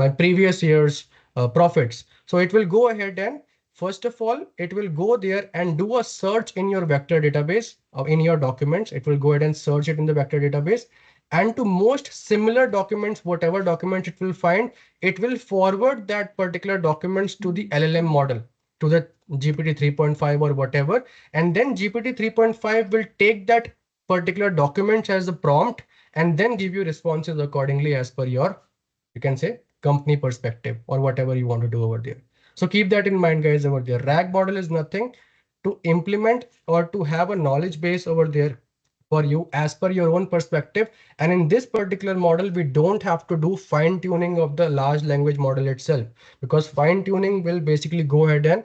previous year's profits. So it will go ahead and first of all, it will go there and do a search in your vector database in your documents. It will go ahead and search it in the vector database, and to most similar documents, whatever documents it will find, it will forward that particular documents to the LLM model, to the GPT 3.5 or whatever. And then GPT 3.5 will take that particular document as a prompt and then give you responses accordingly as per your, you can say, company perspective or whatever you want to do over there. So keep that in mind, guys, over there. RAG model is nothing to implement or to have a knowledge base over there for you as per your own perspective. And in this particular model, we don't have to do fine tuning of the large language model itself, because fine tuning will basically go ahead and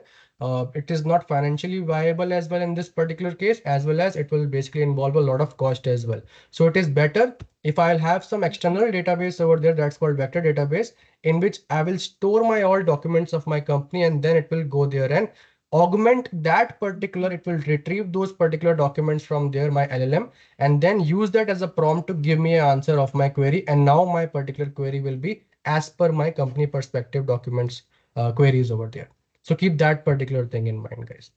it is not financially viable as well in this particular case, as well as it will basically involve a lot of cost as well. So it is better if I'll have some external database over there that's called vector database, in which I will store my all documents of my company, and then it will go there and augment that particular, it will retrieve those particular documents from there, my LLM, and then use that as a prompt to give me an answer of my query. And now my particular query will be as per my company perspective documents queries over there. So keep that particular thing in mind, guys.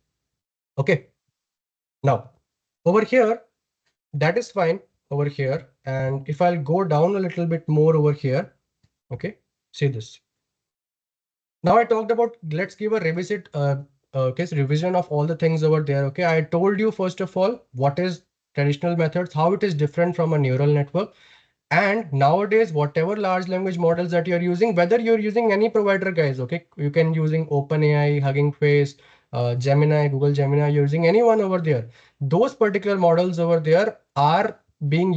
Okay. Now over here, that is fine over here. And if I'll go down a little bit more over here, okay, see this. Now I talked about, let's give a revisit, revision of all the things over there. Okay, I told you first of all what is traditional methods, how it is different from a neural network. And nowadays, whatever large language models that you're using, whether you're using any provider, guys, okay, you can using OpenAI, Hugging Face, Gemini, Google Gemini, you're using anyone over there. Those particular models over there are being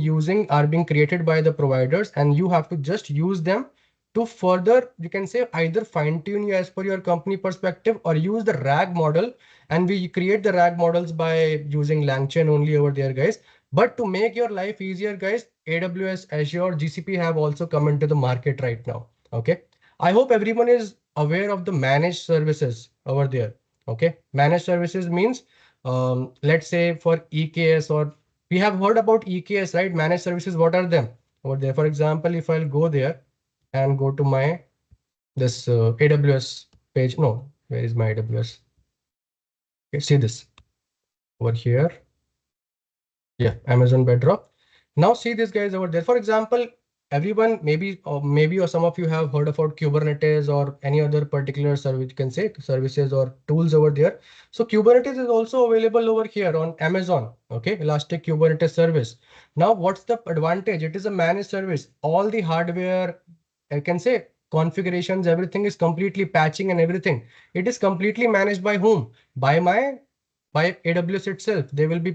created by the providers, and you have to just use them to further, you can say, either fine tune you as per your company perspective or use the RAG model. And we create the RAG models by using LangChain only over there, guys. But to make your life easier, guys, AWS, Azure, GCP have also come into the market right now. Okay. I hope everyone is aware of the managed services over there. Okay. Managed services means, let's say for EKS, or we have heard about EKS, right? Managed services, what are them over there? For example, if I'll go there and go to my this AWS page. No, where is my AWS? Okay, see this over here. Yeah, Amazon Bedrock. Now see this, guys, over there. For example, everyone, maybe or some of you have heard about Kubernetes or any other particular service, you can say services or tools over there. So Kubernetes is also available over here on Amazon. Okay, Elastic Kubernetes service. Now, what's the advantage? It is a managed service. All the hardware, I can say configurations, everything is completely patching and everything. It is completely managed by whom? By AWS itself. They will be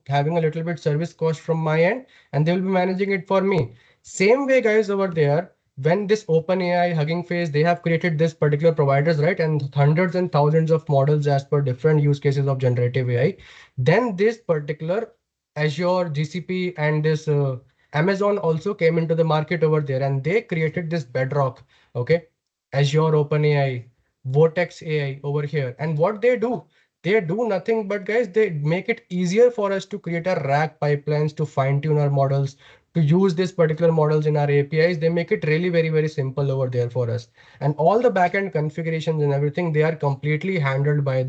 having a little bit service cost from my end, and they will be managing it for me. Same way, guys, over there, when this OpenAI, Hugging Face, they have created this particular providers, right? And hundreds and thousands of models as per different use cases of generative AI. Then this particular Azure, GCP, and this Amazon also came into the market over there, and they created this Bedrock, okay? Azure OpenAI, Vortex AI over here. And what they do nothing but, guys, they make it easier for us to create a RAG pipelines, to fine tune our models, to use these particular models in our APIs. They make it really very, very simple over there for us. And all the backend configurations and everything, they are completely handled by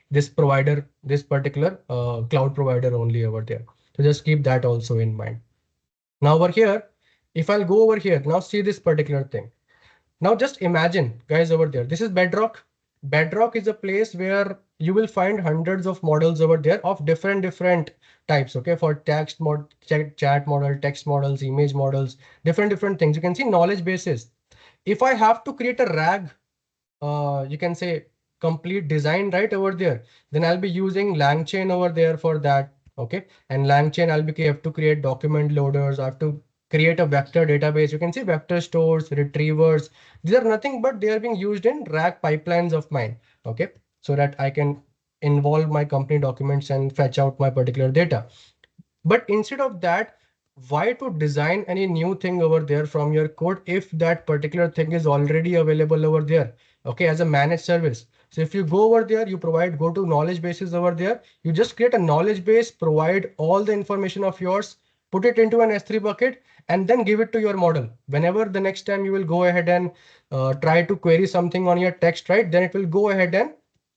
this provider, this particular cloud provider only over there. So just keep that also in mind. Now over here, if I'll go over here, now see this particular thing. Now just imagine, guys, over there, this is Bedrock. Bedrock is a place where you will find hundreds of models over there of different types. Okay, for chat model, text models, image models, different things. You can see knowledge bases. If I have to create a RAG, you can say complete design right over there, then I'll be using LangChain over there for that. Okay, and LangChain, have to create document loaders. I have to create a vector database. You can see vector stores, retrievers. These are nothing but they are being used in RAG pipelines of mine. Okay, so that I can involve my company documents and fetch out my particular data. But instead of that, why to design any new thing over there from your code if that particular thing is already available over there? Okay, as a managed service. So if you go over there, go to knowledge bases over there, you just create a knowledge base, provide all the information of yours, put it into an S3 bucket, and then give it to your model. Whenever the next time you will go ahead and try to query something on your text, right, then it will go ahead and,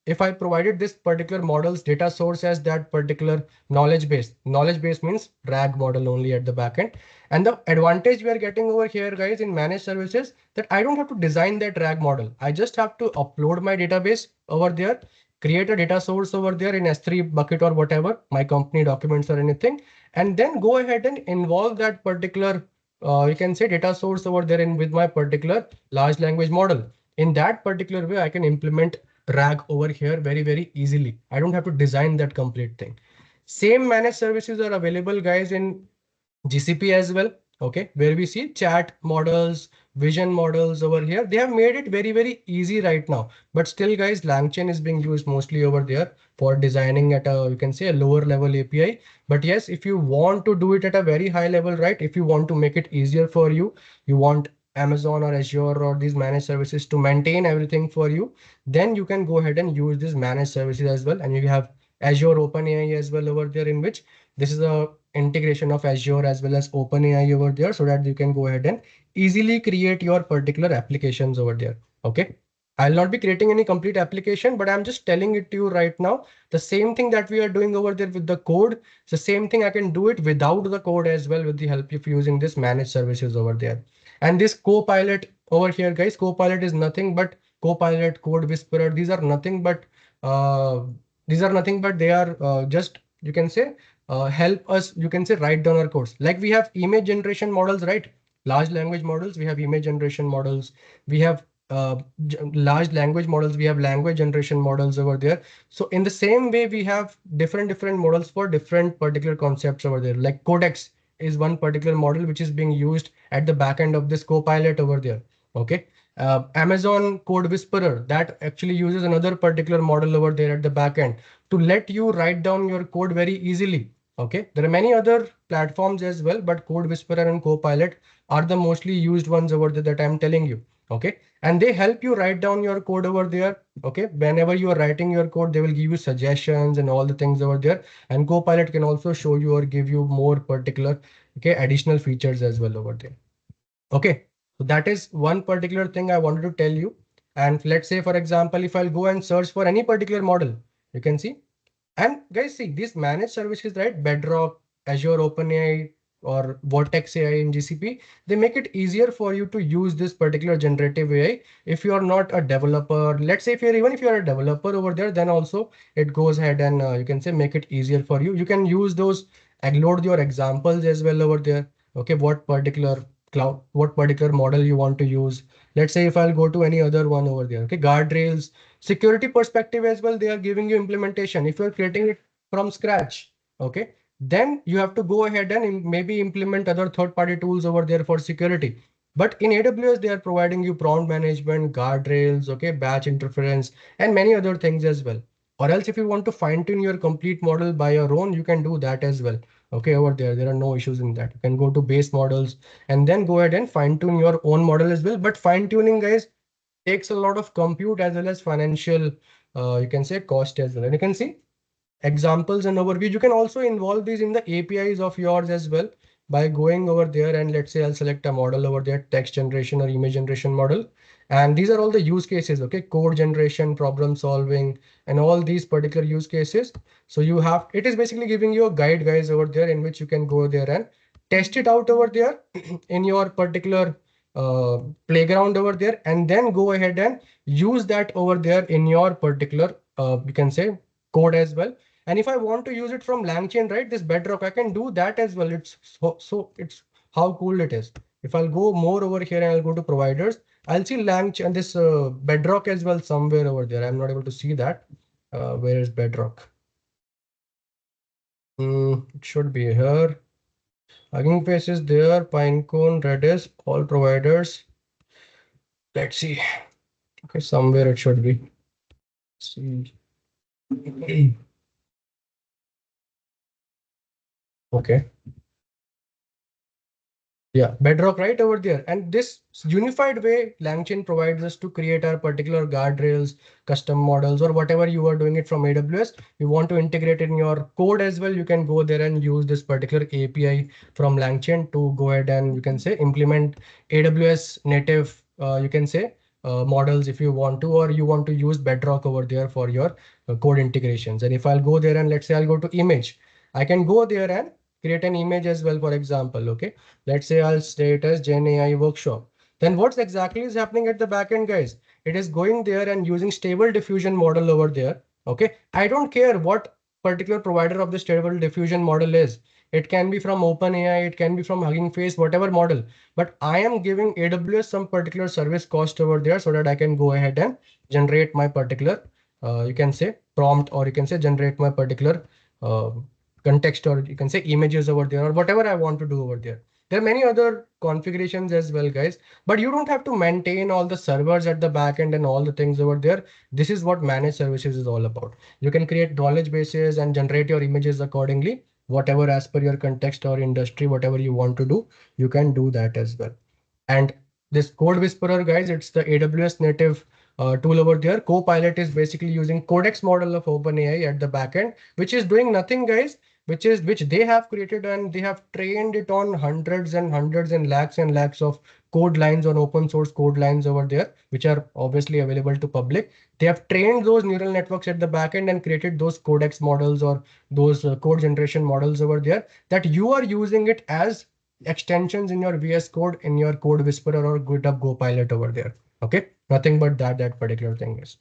if I provided this particular model's data source as that particular knowledge base means RAG model only at the backend. And the advantage we are getting over here, guys, in managed services, that I don't have to design that RAG model. I just have to upload my database over there, create a data source over there in S3 bucket or whatever, my company documents or anything, and then go ahead and involve that particular, you can say data source over there in with my particular large language model. In that particular way, I can implement RAG over here very, very easily. I don't have to design that complete thing. Same managed services are available, guys, in GCP as well. Okay, where we see chat models, vision models over here. They have made it very, very easy right now. But still, guys, LangChain is being used mostly over there for designing at a, you can say, a lower level API. But yes, if you want to do it at a very high level, right? If you want to make it easier for you, you want Amazon or Azure or these managed services to maintain everything for you, then you can go ahead and use these managed services as well. And you have Azure OpenAI as well over there, in which this is a integration of Azure as well as OpenAI over there, so that you can go ahead and easily create your particular applications over there. Okay. I'll not be creating any complete application, but I'm just telling it to you right now. The same thing that we are doing over there with the code, it's the same thing I can do it without the code as well with the help of using this managed services over there. And this Copilot over here, guys, Copilot is nothing but Copilot, Code Whisperer. Uh, they are just, you can say, help us, you can say, write down our codes. Like we have image generation models, right? Large language models, we have image generation models, we have large language models, we have language generation models over there. So in the same way, we have different models for different particular concepts over there. Like Codex is one particular model which is being used at the back end of this Copilot over there. Okay. Amazon Code Whisperer, that actually uses another particular model over there at the back end to let you write down your code very easily. Okay, there are many other platforms as well, but Code Whisperer and Copilot are the mostly used ones over there that I'm telling you. Okay, and they help you write down your code over there. Okay, whenever you are writing your code, they will give you suggestions and all the things over there. And Copilot can also show you or give you more particular, okay, additional features as well over there. Okay, so that is one particular thing I wanted to tell you. And let's say, for example, if I'll go and search for any particular model, you can see. And guys, see these managed services, right? Bedrock, Azure OpenAI, or Vortex AI in GCP, they make it easier for you to use this particular generative AI. If you are not a developer, let's say if you're even if you're a developer over there, then also it goes ahead and you can say make it easier for you. You can use those and load your examples as well over there. Okay, what particular cloud, what particular model you want to use. Let's say if I'll go to any other one over there. Okay, guardrails, security perspective as well. They are giving you implementation. If you're creating it from scratch, okay, then you have to go ahead and maybe implement other third-party tools over there for security. But in AWS, they are providing you prompt management, guardrails, okay, batch interference, and many other things as well. Or else if you want to fine tune your complete model by your own, you can do that as well. Okay, over there are no issues in that. You can go to base models and then go ahead and fine tune your own model as well. But fine tuning, guys, takes a lot of compute as well as financial, you can say cost as well. And you can see examples and overview. You can also involve these in the APIs of yours as well by going over there and let's say I'll select a model over there, text generation or image generation model. And these are all the use cases, okay? Code generation, problem solving, and all these particular use cases. So you have, it is basically giving you a guide, guys, over there in which you can go there and test it out over there in your particular playground over there, and then go ahead and use that over there in your particular, you can say code as well. And if I want to use it from LangChain, right, this Bedrock, I can do that as well. It's so it's how cool it is. If I'll go more over here and I'll go to providers, I'll see LangChain and this Bedrock as well somewhere over there. I'm not able to see that. Where is Bedrock? It should be here. Hugging Face is there. Pinecone, Redis, all providers. Let's see. Okay, somewhere it should be. Let's see. Okay. Yeah, Bedrock right over there. And this unified way LangChain provides us to create our particular guardrails, custom models, or whatever you are doing it from AWS. You want to integrate in your code as well. You can go there and use this particular API from LangChain to go ahead and you can say implement AWS native, you can say models if you want to, or you want to use Bedrock over there for your code integrations. And if I'll go there and let's say I'll go to image, I can go there and create an image as well, for example. Okay, let's say I'll state as Gen AI workshop. Then what's exactly is happening at the backend, guys? It is going there and using stable diffusion model over there. Okay, I don't care what particular provider of the stable diffusion model is. It can be from OpenAI, it can be from Hugging Face, whatever model. But I am giving AWS some particular service cost over there so that I can go ahead and generate my particular, you can say prompt, or you can say generate my particular uh, context, or you can say images over there, or whatever I want to do over there. There are many other configurations as well, guys, but you don't have to maintain all the servers at the back end and all the things over there. This is what managed services is all about. You can create knowledge bases and generate your images accordingly, whatever as per your context or industry, whatever you want to do, you can do that as well. And this Code Whisperer, guys, it's the AWS native tool over there. Copilot is basically using Codex model of OpenAI at the backend, which is doing nothing, guys, which they have created, and they have trained it on hundreds and hundreds and lakhs of code lines on open source code lines over there, which are obviously available to public. They have trained those neural networks at the backend and created those Codex models or those code generation models over there that you are using it as extensions in your VS Code, in your Code Whisperer or GitHub Copilot over there. Okay, nothing but that particular thing is.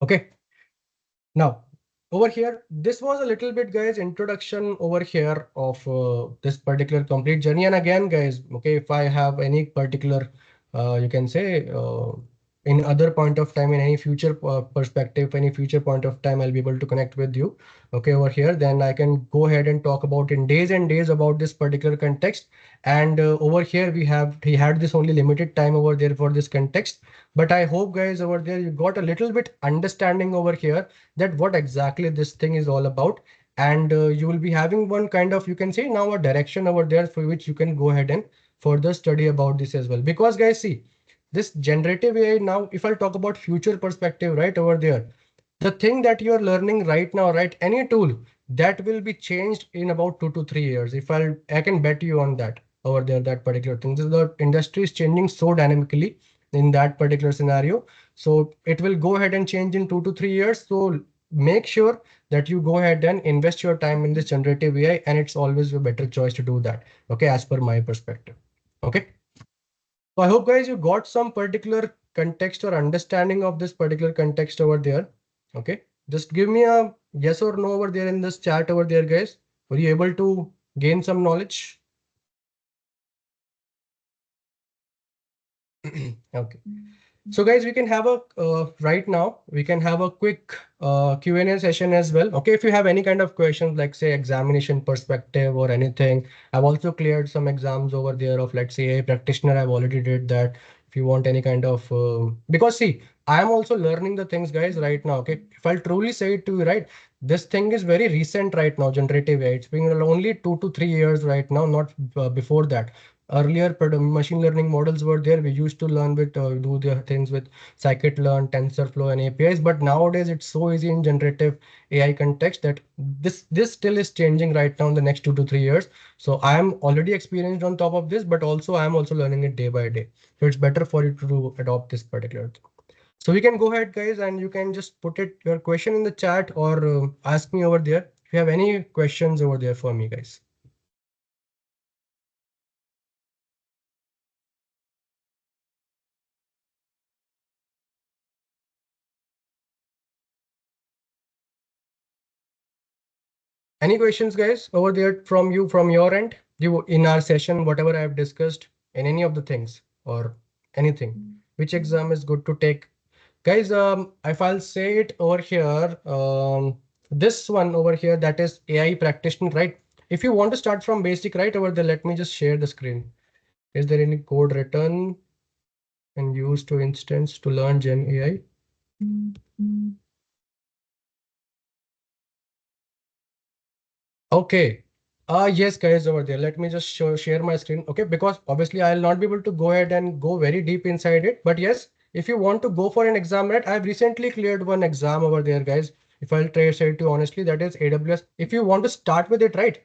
Okay, now over here, this was a little bit, guys, introduction over here of this particular complete journey. And again, guys, okay, if I have any particular, you can say in other point of time, in any future perspective, any future point of time, I'll be able to connect with you. Okay, over here, then I can go ahead and talk about in days and days about this particular context. And over here, he had this only limited time over there for this context. But I hope, guys, over there, you got a little bit understanding over here that what exactly this thing is all about. And you will be having one kind of, you can say now, a direction over there for which you can go ahead and further study about this as well. Because, guys, see, this generative AI now, if I'll talk about future perspective right over there, the thing that you're learning right now, right, any tool that will be changed in about 2 to 3 years. If I can bet you on that over there, that particular thing. The industry is changing so dynamically in that particular scenario. So it will go ahead and change in 2 to 3 years. So make sure that you go ahead and invest your time in this generative AI, and it's always a better choice to do that. Okay, as per my perspective. Okay. So I hope guys you got some particular context or understanding of this particular context over there. Okay. Just give me a yes or no over there in this chat over there, guys. Were you able to gain some knowledge? Okay. So guys, we can have a right now we can have a quick Q&A session as well. Okay, if you have any kind of questions like say examination perspective or anything, I've also cleared some exams over there of let's say a practitioner. I've already did that. If you want any kind of because see, I am also learning the things, guys, right now. Okay, if I'll truly say it to you, right, this thing is very recent right now. Generative AI. It's been only 2 to 3 years right now, not before that. Earlier machine learning models were there. We used to learn with do the things with scikit-learn, TensorFlow, and APIs. But nowadays it's so easy in generative AI context that this still is changing right now in the next 2 to 3 years. So I am already experienced on top of this, but also I am also learning it day by day. So it's better for you to adopt this particular thing. So we can go ahead, guys, and you can just put it your question in the chat or ask me over there if you have any questions over there for me, guys. Any questions, guys, over there from you, from your end? You in our session, whatever I have discussed, in any of the things or anything. Which exam is good to take? Guys, if I'll say it over here, this one over here, that is AI practitioner, right? If you want to start from basic, right over there, let me just share the screen. Is there any code written and used to instance to learn Gen AI? Okay. Yes, guys, over there. Let me just share my screen. Okay, because obviously I'll not be able to go ahead and go very deep inside it. But yes, if you want to go for an exam, right? I've recently cleared one exam over there, guys. If I'll try to say it to you honestly, that is AWS. If you want to start with it, right?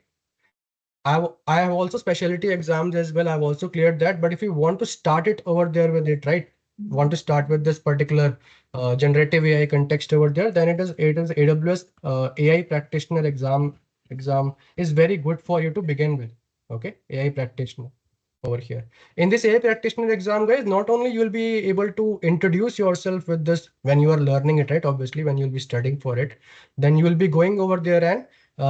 I have also specialty exams as well. I've also cleared that. But if you want to start it over there with it, right? Want to start with this particular generative AI context over there, then it is AWS AI practitioner exam is very good for you to begin with. Okay, AI practitioner over here. In this AI practitioner exam, guys, not only you'll be able to introduce yourself with this when you are learning it, right? Obviously, when you'll be studying for it, then you will be going over there and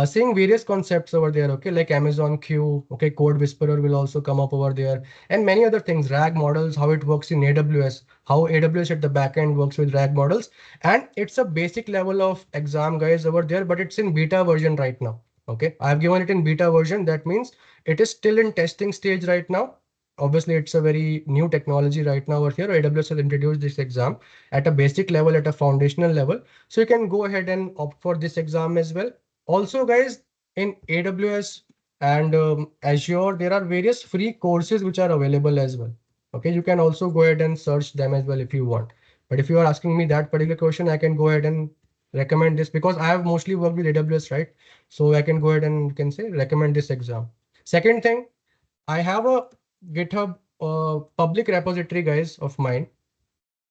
seeing various concepts over there, okay, like Amazon Q, okay, Code Whisperer will also come up over there, and many other things, RAG models, how it works in AWS, how AWS at the back end works with RAG models, and it's a basic level of exam, guys, over there, but it's in beta version right now. Okay, I've given it in beta version. That means it is still in testing stage right now. Obviously, it's a very new technology right now over here. AWS has introduced this exam at a basic level, at a foundational level. So you can go ahead and opt for this exam as well. Also, guys, in AWS and Azure, there are various free courses which are available as well. Okay, you can also go ahead and search them as well if you want. But if you are asking me that particular question, I can go ahead and recommend this because I have mostly worked with AWS, right? So I can go ahead and can say recommend this exam. Second thing, I have a GitHub public repository, guys, of mine.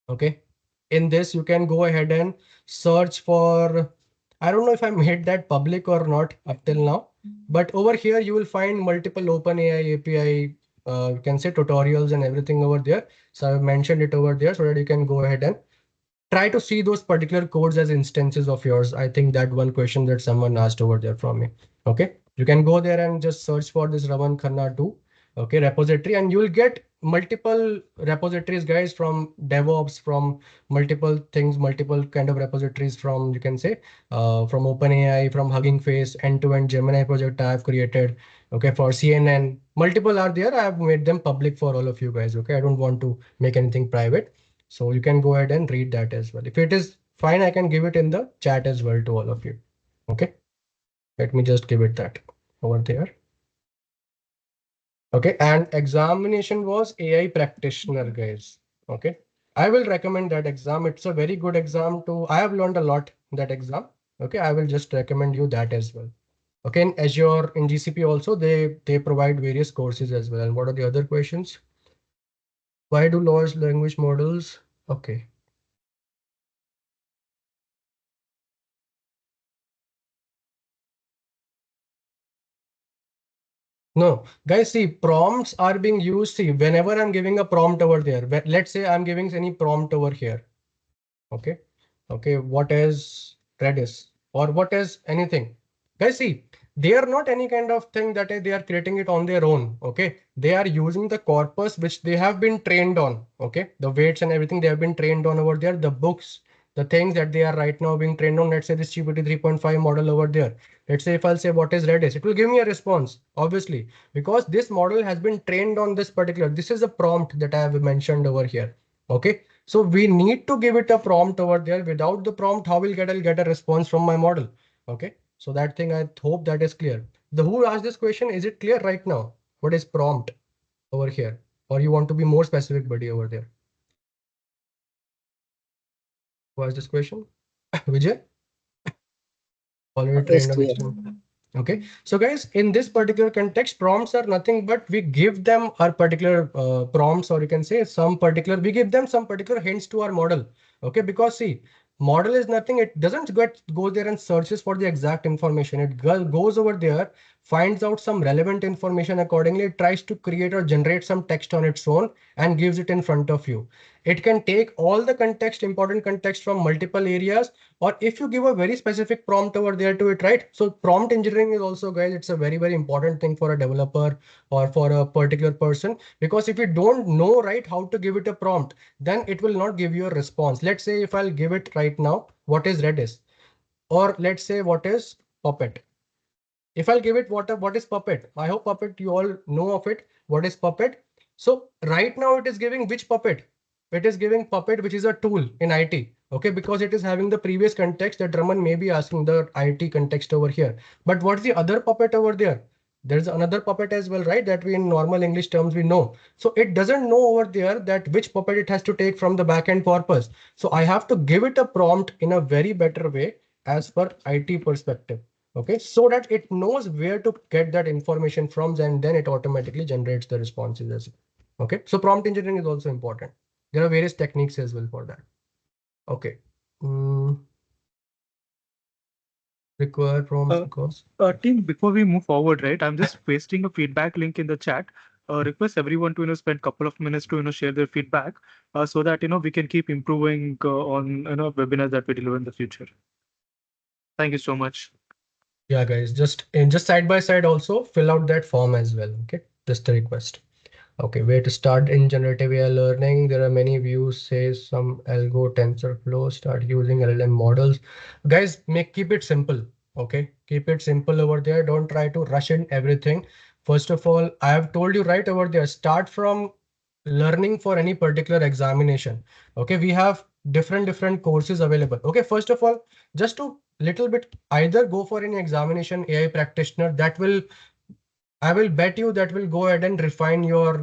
Okay. In this, you can go ahead and search for, I don't know if I made that public or not up till now, but over here you will find multiple OpenAI API, you can say tutorials and everything over there. So I've mentioned it over there so that you can go ahead and try to see those particular codes as instances of yours. I think that one question that someone asked over there from me. Okay, you can go there and just search for this Raman Khanna 2, okay, repository, and you will get multiple repositories, guys, from DevOps, from multiple things, multiple kind of repositories from, you can say, from OpenAI, from Hugging Face, end-to-end Gemini project I have created. Okay, for CNN, multiple are there. I have made them public for all of you guys. Okay, I don't want to make anything private. So you can go ahead and read that as well. If it is fine, I can give it in the chat as well to all of you. Okay, let me just give it that over there. Okay, and examination was AI practitioner, guys. Okay, I will recommend that exam. It's a very good exam to, I have learned a lot in that exam. Okay, I will just recommend you that as well. Okay, in Azure, in GCP also, they provide various courses as well. And what are the other questions? Why do large language models? Okay. No, guys, see, prompts are being used. See, whenever I'm giving a prompt over there, let's say I'm giving any prompt over here. Okay. Okay. What is Redis or what is anything? Guys, see, they are not any kind of thing that they are creating it on their own. Okay. They are using the corpus which they have been trained on. Okay. The weights and everything they have been trained on over there, the books, the things that they are right now being trained on. Let's say this GPT 3.5 model over there. Let's say if I'll say what is Redis, it will give me a response, obviously, because this model has been trained on this particular. This is a prompt that I have mentioned over here. Okay. So we need to give it a prompt over there. Without the prompt, how will I'll get a response from my model? Okay. So that thing, I hope that is clear. The who asked this question, is it clear right now? What is prompt over here? Or you want to be more specific, buddy, over there? Who asked this question? Vijay? Already Yes, trained on clear. external. Okay, so guys, in this particular context, prompts are nothing but we give them our particular prompts, or you can say some particular, we give them some particular hints to our model. Okay, because see, model is nothing, it doesn't go there and searches for the exact information. It goes over there, finds out some relevant information accordingly, it tries to create or generate some text on its own and gives it in front of you. It can take all the context, important context from multiple areas, or if you give a very specific prompt over there to it, right? So prompt engineering is also, guys, it's a very, very important thing for a developer or for a particular person, because if you don't know, right, how to give it a prompt, then it will not give you a response. Let's say if I'll give it right now, what is Redis? Or let's say what is Puppet? If I'll give it what is Puppet? I hope Puppet, you all know of it. What is Puppet? So right now it is giving which Puppet? It is giving Puppet, which is a tool in IT. Okay, because it is having the previous context that Raman may be asking the IT context over here. But what's the other Puppet over there? There's another Puppet as well, right? That we in normal English terms we know. So it doesn't know over there that which Puppet it has to take from the backend corpus. So I have to give it a prompt in a very better way as per IT perspective. Okay, so that it knows where to get that information from, and then it automatically generates the responses as well. Okay, so prompt engineering is also important. There are various techniques as well for that. Okay. Require prompts because Team, before we move forward, right, I'm just pasting a feedback link in the chat. Request everyone to spend a couple of minutes to share their feedback, so that we can keep improving on webinars that we deliver in the future. Thank you so much. yeah, guys, just side by side also fill out that form as well. Okay, just a request. Okay, where to start in generative AI learning? There are many views, say some algo, TensorFlow, start using LLM models. Guys, keep it simple. Okay, keep it simple over there. Don't try to rush in everything. First of all, I have told you right over there, start from learning for any particular examination. Okay, we have different courses available. Okay, first of all, just to little bit either go for any examination AI practitioner that will, I will bet you that will go ahead and refine your,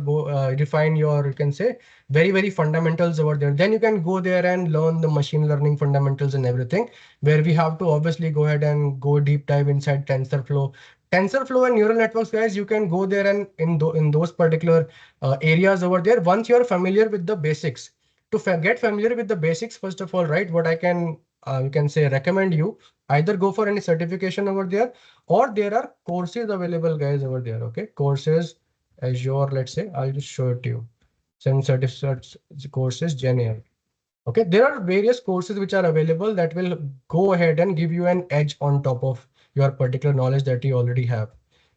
you can say, very, very fundamentals over there. Then you can go there and learn the machine learning fundamentals and everything, where we have to obviously go ahead and go deep dive inside TensorFlow. TensorFlow and neural networks, guys, you can go there and in those particular areas over there. Once you're familiar with the basics, to get familiar with the basics, first of all, right, what I can, you can say, recommend you either go for any certification over there, or there are courses available, guys, over there. Okay, courses, Azure, let's say, I'll just show it to you. Some certificates courses, Gen AI. Okay, there are various courses which are available that will go ahead and give you an edge on top of your particular knowledge that you already have.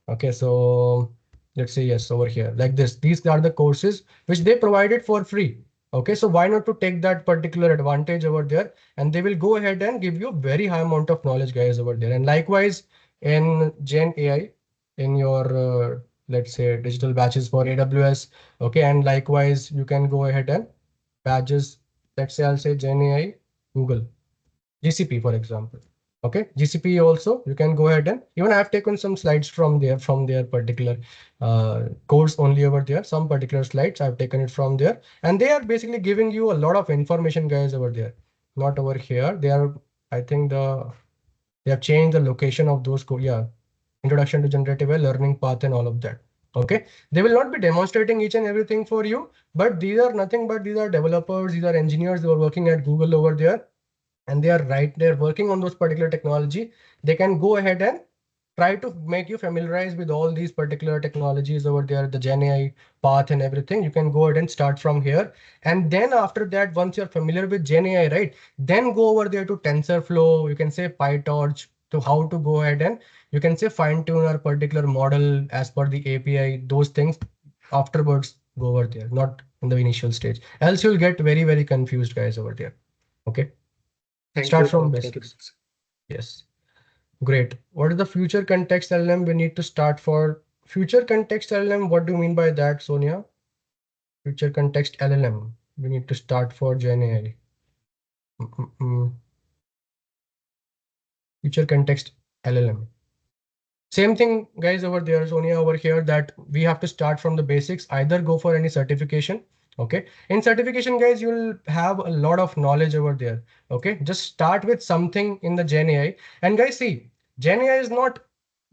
Okay, so let's say yes, over here like this. These are the courses which they provided for free. Okay, so why not to take that particular advantage over there, and they will go ahead and give you very high amount of knowledge, guys, over there. And likewise in Gen AI, in your let's say digital batches for AWS. Okay, and likewise you can go ahead and badges, let's say I'll say Gen AI, Google, GCP, for example. Okay, GCP also, you can go ahead and even I've taken some slides from their particular course only over there. Some particular slides I've taken it from there, and they are basically giving you a lot of information, guys, over there. Not over here. They are, I think they have changed the location of those yeah, introduction to generative AI, learning path, and all of that. Okay, they will not be demonstrating each and everything for you, but these are nothing but these are developers, these are engineers who are working at Google over there, and they are right, they're working on those particular technology. They can go ahead and try to make you familiarize with all these particular technologies over there, the Gen AI path and everything. You can go ahead and start from here. And then after that, once you're familiar with Gen AI, right, then go over there to TensorFlow, you can say PyTorch, to how to go ahead and you can say fine tune our particular model as per the API, those things afterwards go over there, not in the initial stage. Else you'll get very, very confused guys over there. Okay. Start from basics. Yes. Great. What is the future context LLM we need to start for? Future context LLM, what do you mean by that, Sonia? Future context LLM. We need to start for Gen AI. Future context LLM. Same thing, guys, over there, Sonia, over here, that we have to start from the basics, either go for any certification. Okay. In certification, guys, you'll have a lot of knowledge over there. Okay. Just start with something in the Gen AI. And guys, see, Gen AI is not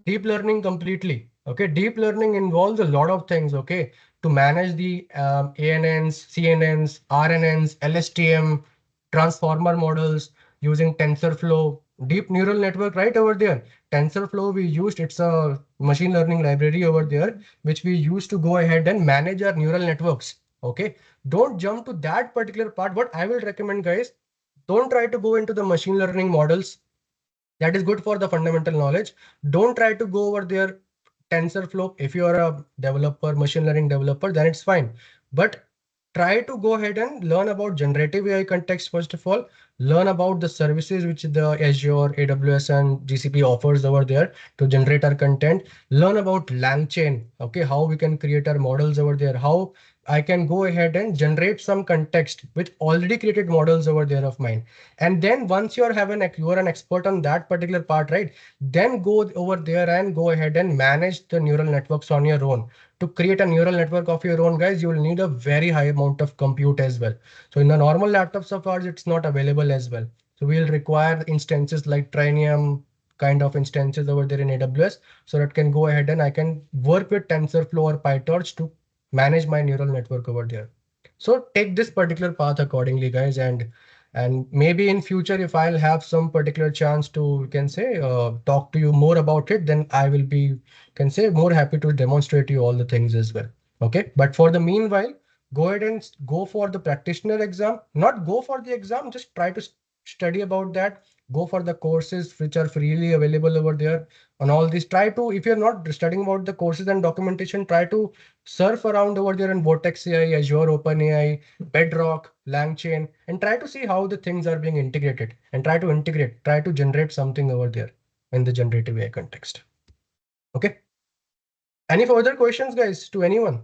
deep learning completely. Okay. Deep learning involves a lot of things. Okay. To manage the ANNs, CNNs, RNNs, LSTM, transformer models using TensorFlow, deep neural network right over there. TensorFlow we used, it's a machine learning library over there, which we use to go ahead and manage our neural networks. Okay. Don't jump to that particular part. What I will recommend, guys, don't try to go into the machine learning models. That is good for the fundamental knowledge. Don't try to go over there TensorFlow. If you are a developer, machine learning developer, then it's fine. But try to go ahead and learn about generative AI context first of all. Learn about the services which the Azure, AWS, and GCP offers over there to generate our content. Learn about LangChain. Okay, how we can create our models over there. How I can go ahead and generate some context with already created models over there of mine. And then once you are an expert on that particular part, right? Then go over there and go ahead and manage the neural networks on your own. To create a neural network of your own, guys, you will need a very high amount of compute as well. So in the normal laptops of ours, it's not available as well. So we'll require instances like Trinium kind of instances over there in AWS, so that can go ahead and I can work with TensorFlow or PyTorch to manage my neural network over there. So take this particular path accordingly, guys, and maybe in future, if I'll have some particular chance to, you can say, talk to you more about it, then I will be, can say, more happy to demonstrate you all the things as well. Okay. But for the meanwhile, go ahead and go for the practitioner exam, not go for the exam, just try to study about that. Go for the courses which are freely available over there on all these. Try to, if you're not studying about the courses and documentation, try to surf around over there in Vortex AI, Azure OpenAI, Bedrock, LangChain, and try to see how the things are being integrated and try to generate something over there in the generative AI context. Okay. Any further questions, guys, to anyone?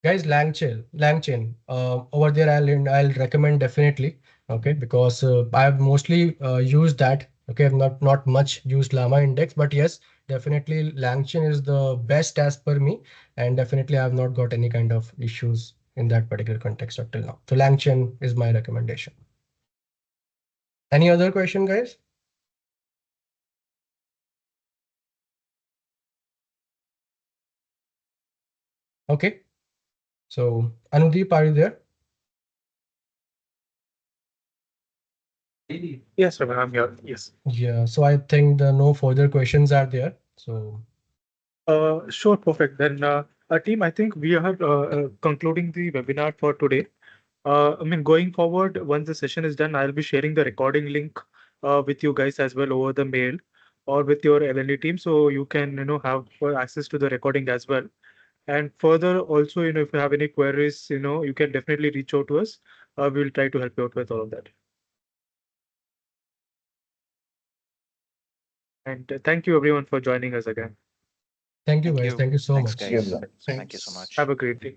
Guys, LangChain, over there, I'll recommend definitely. Okay, because I've mostly used that. Okay, I've not much used Llama Index, but yes, definitely LangChain is the best as per me, and definitely I've not got any kind of issues in that particular context up till now. So LangChain is my recommendation. Any other question, guys? Okay. So Anudeep, are you there? Yes, Raman, I'm here. Yes. Yeah. So I think the no further questions are there. So Sure, perfect. Then, team, I think we are concluding the webinar for today. I mean, going forward, once the session is done, I'll be sharing the recording link with you guys as well over the mail or with your L&D team, so you can have access to the recording as well. And further, also, if you have any queries, you can definitely reach out to us. We'll try to help you out with all of that. And thank you everyone for joining us again. thank you, Thank guys. you. Thank you so Thanks, much. guys. Thank you so Thanks. much. Have a great day.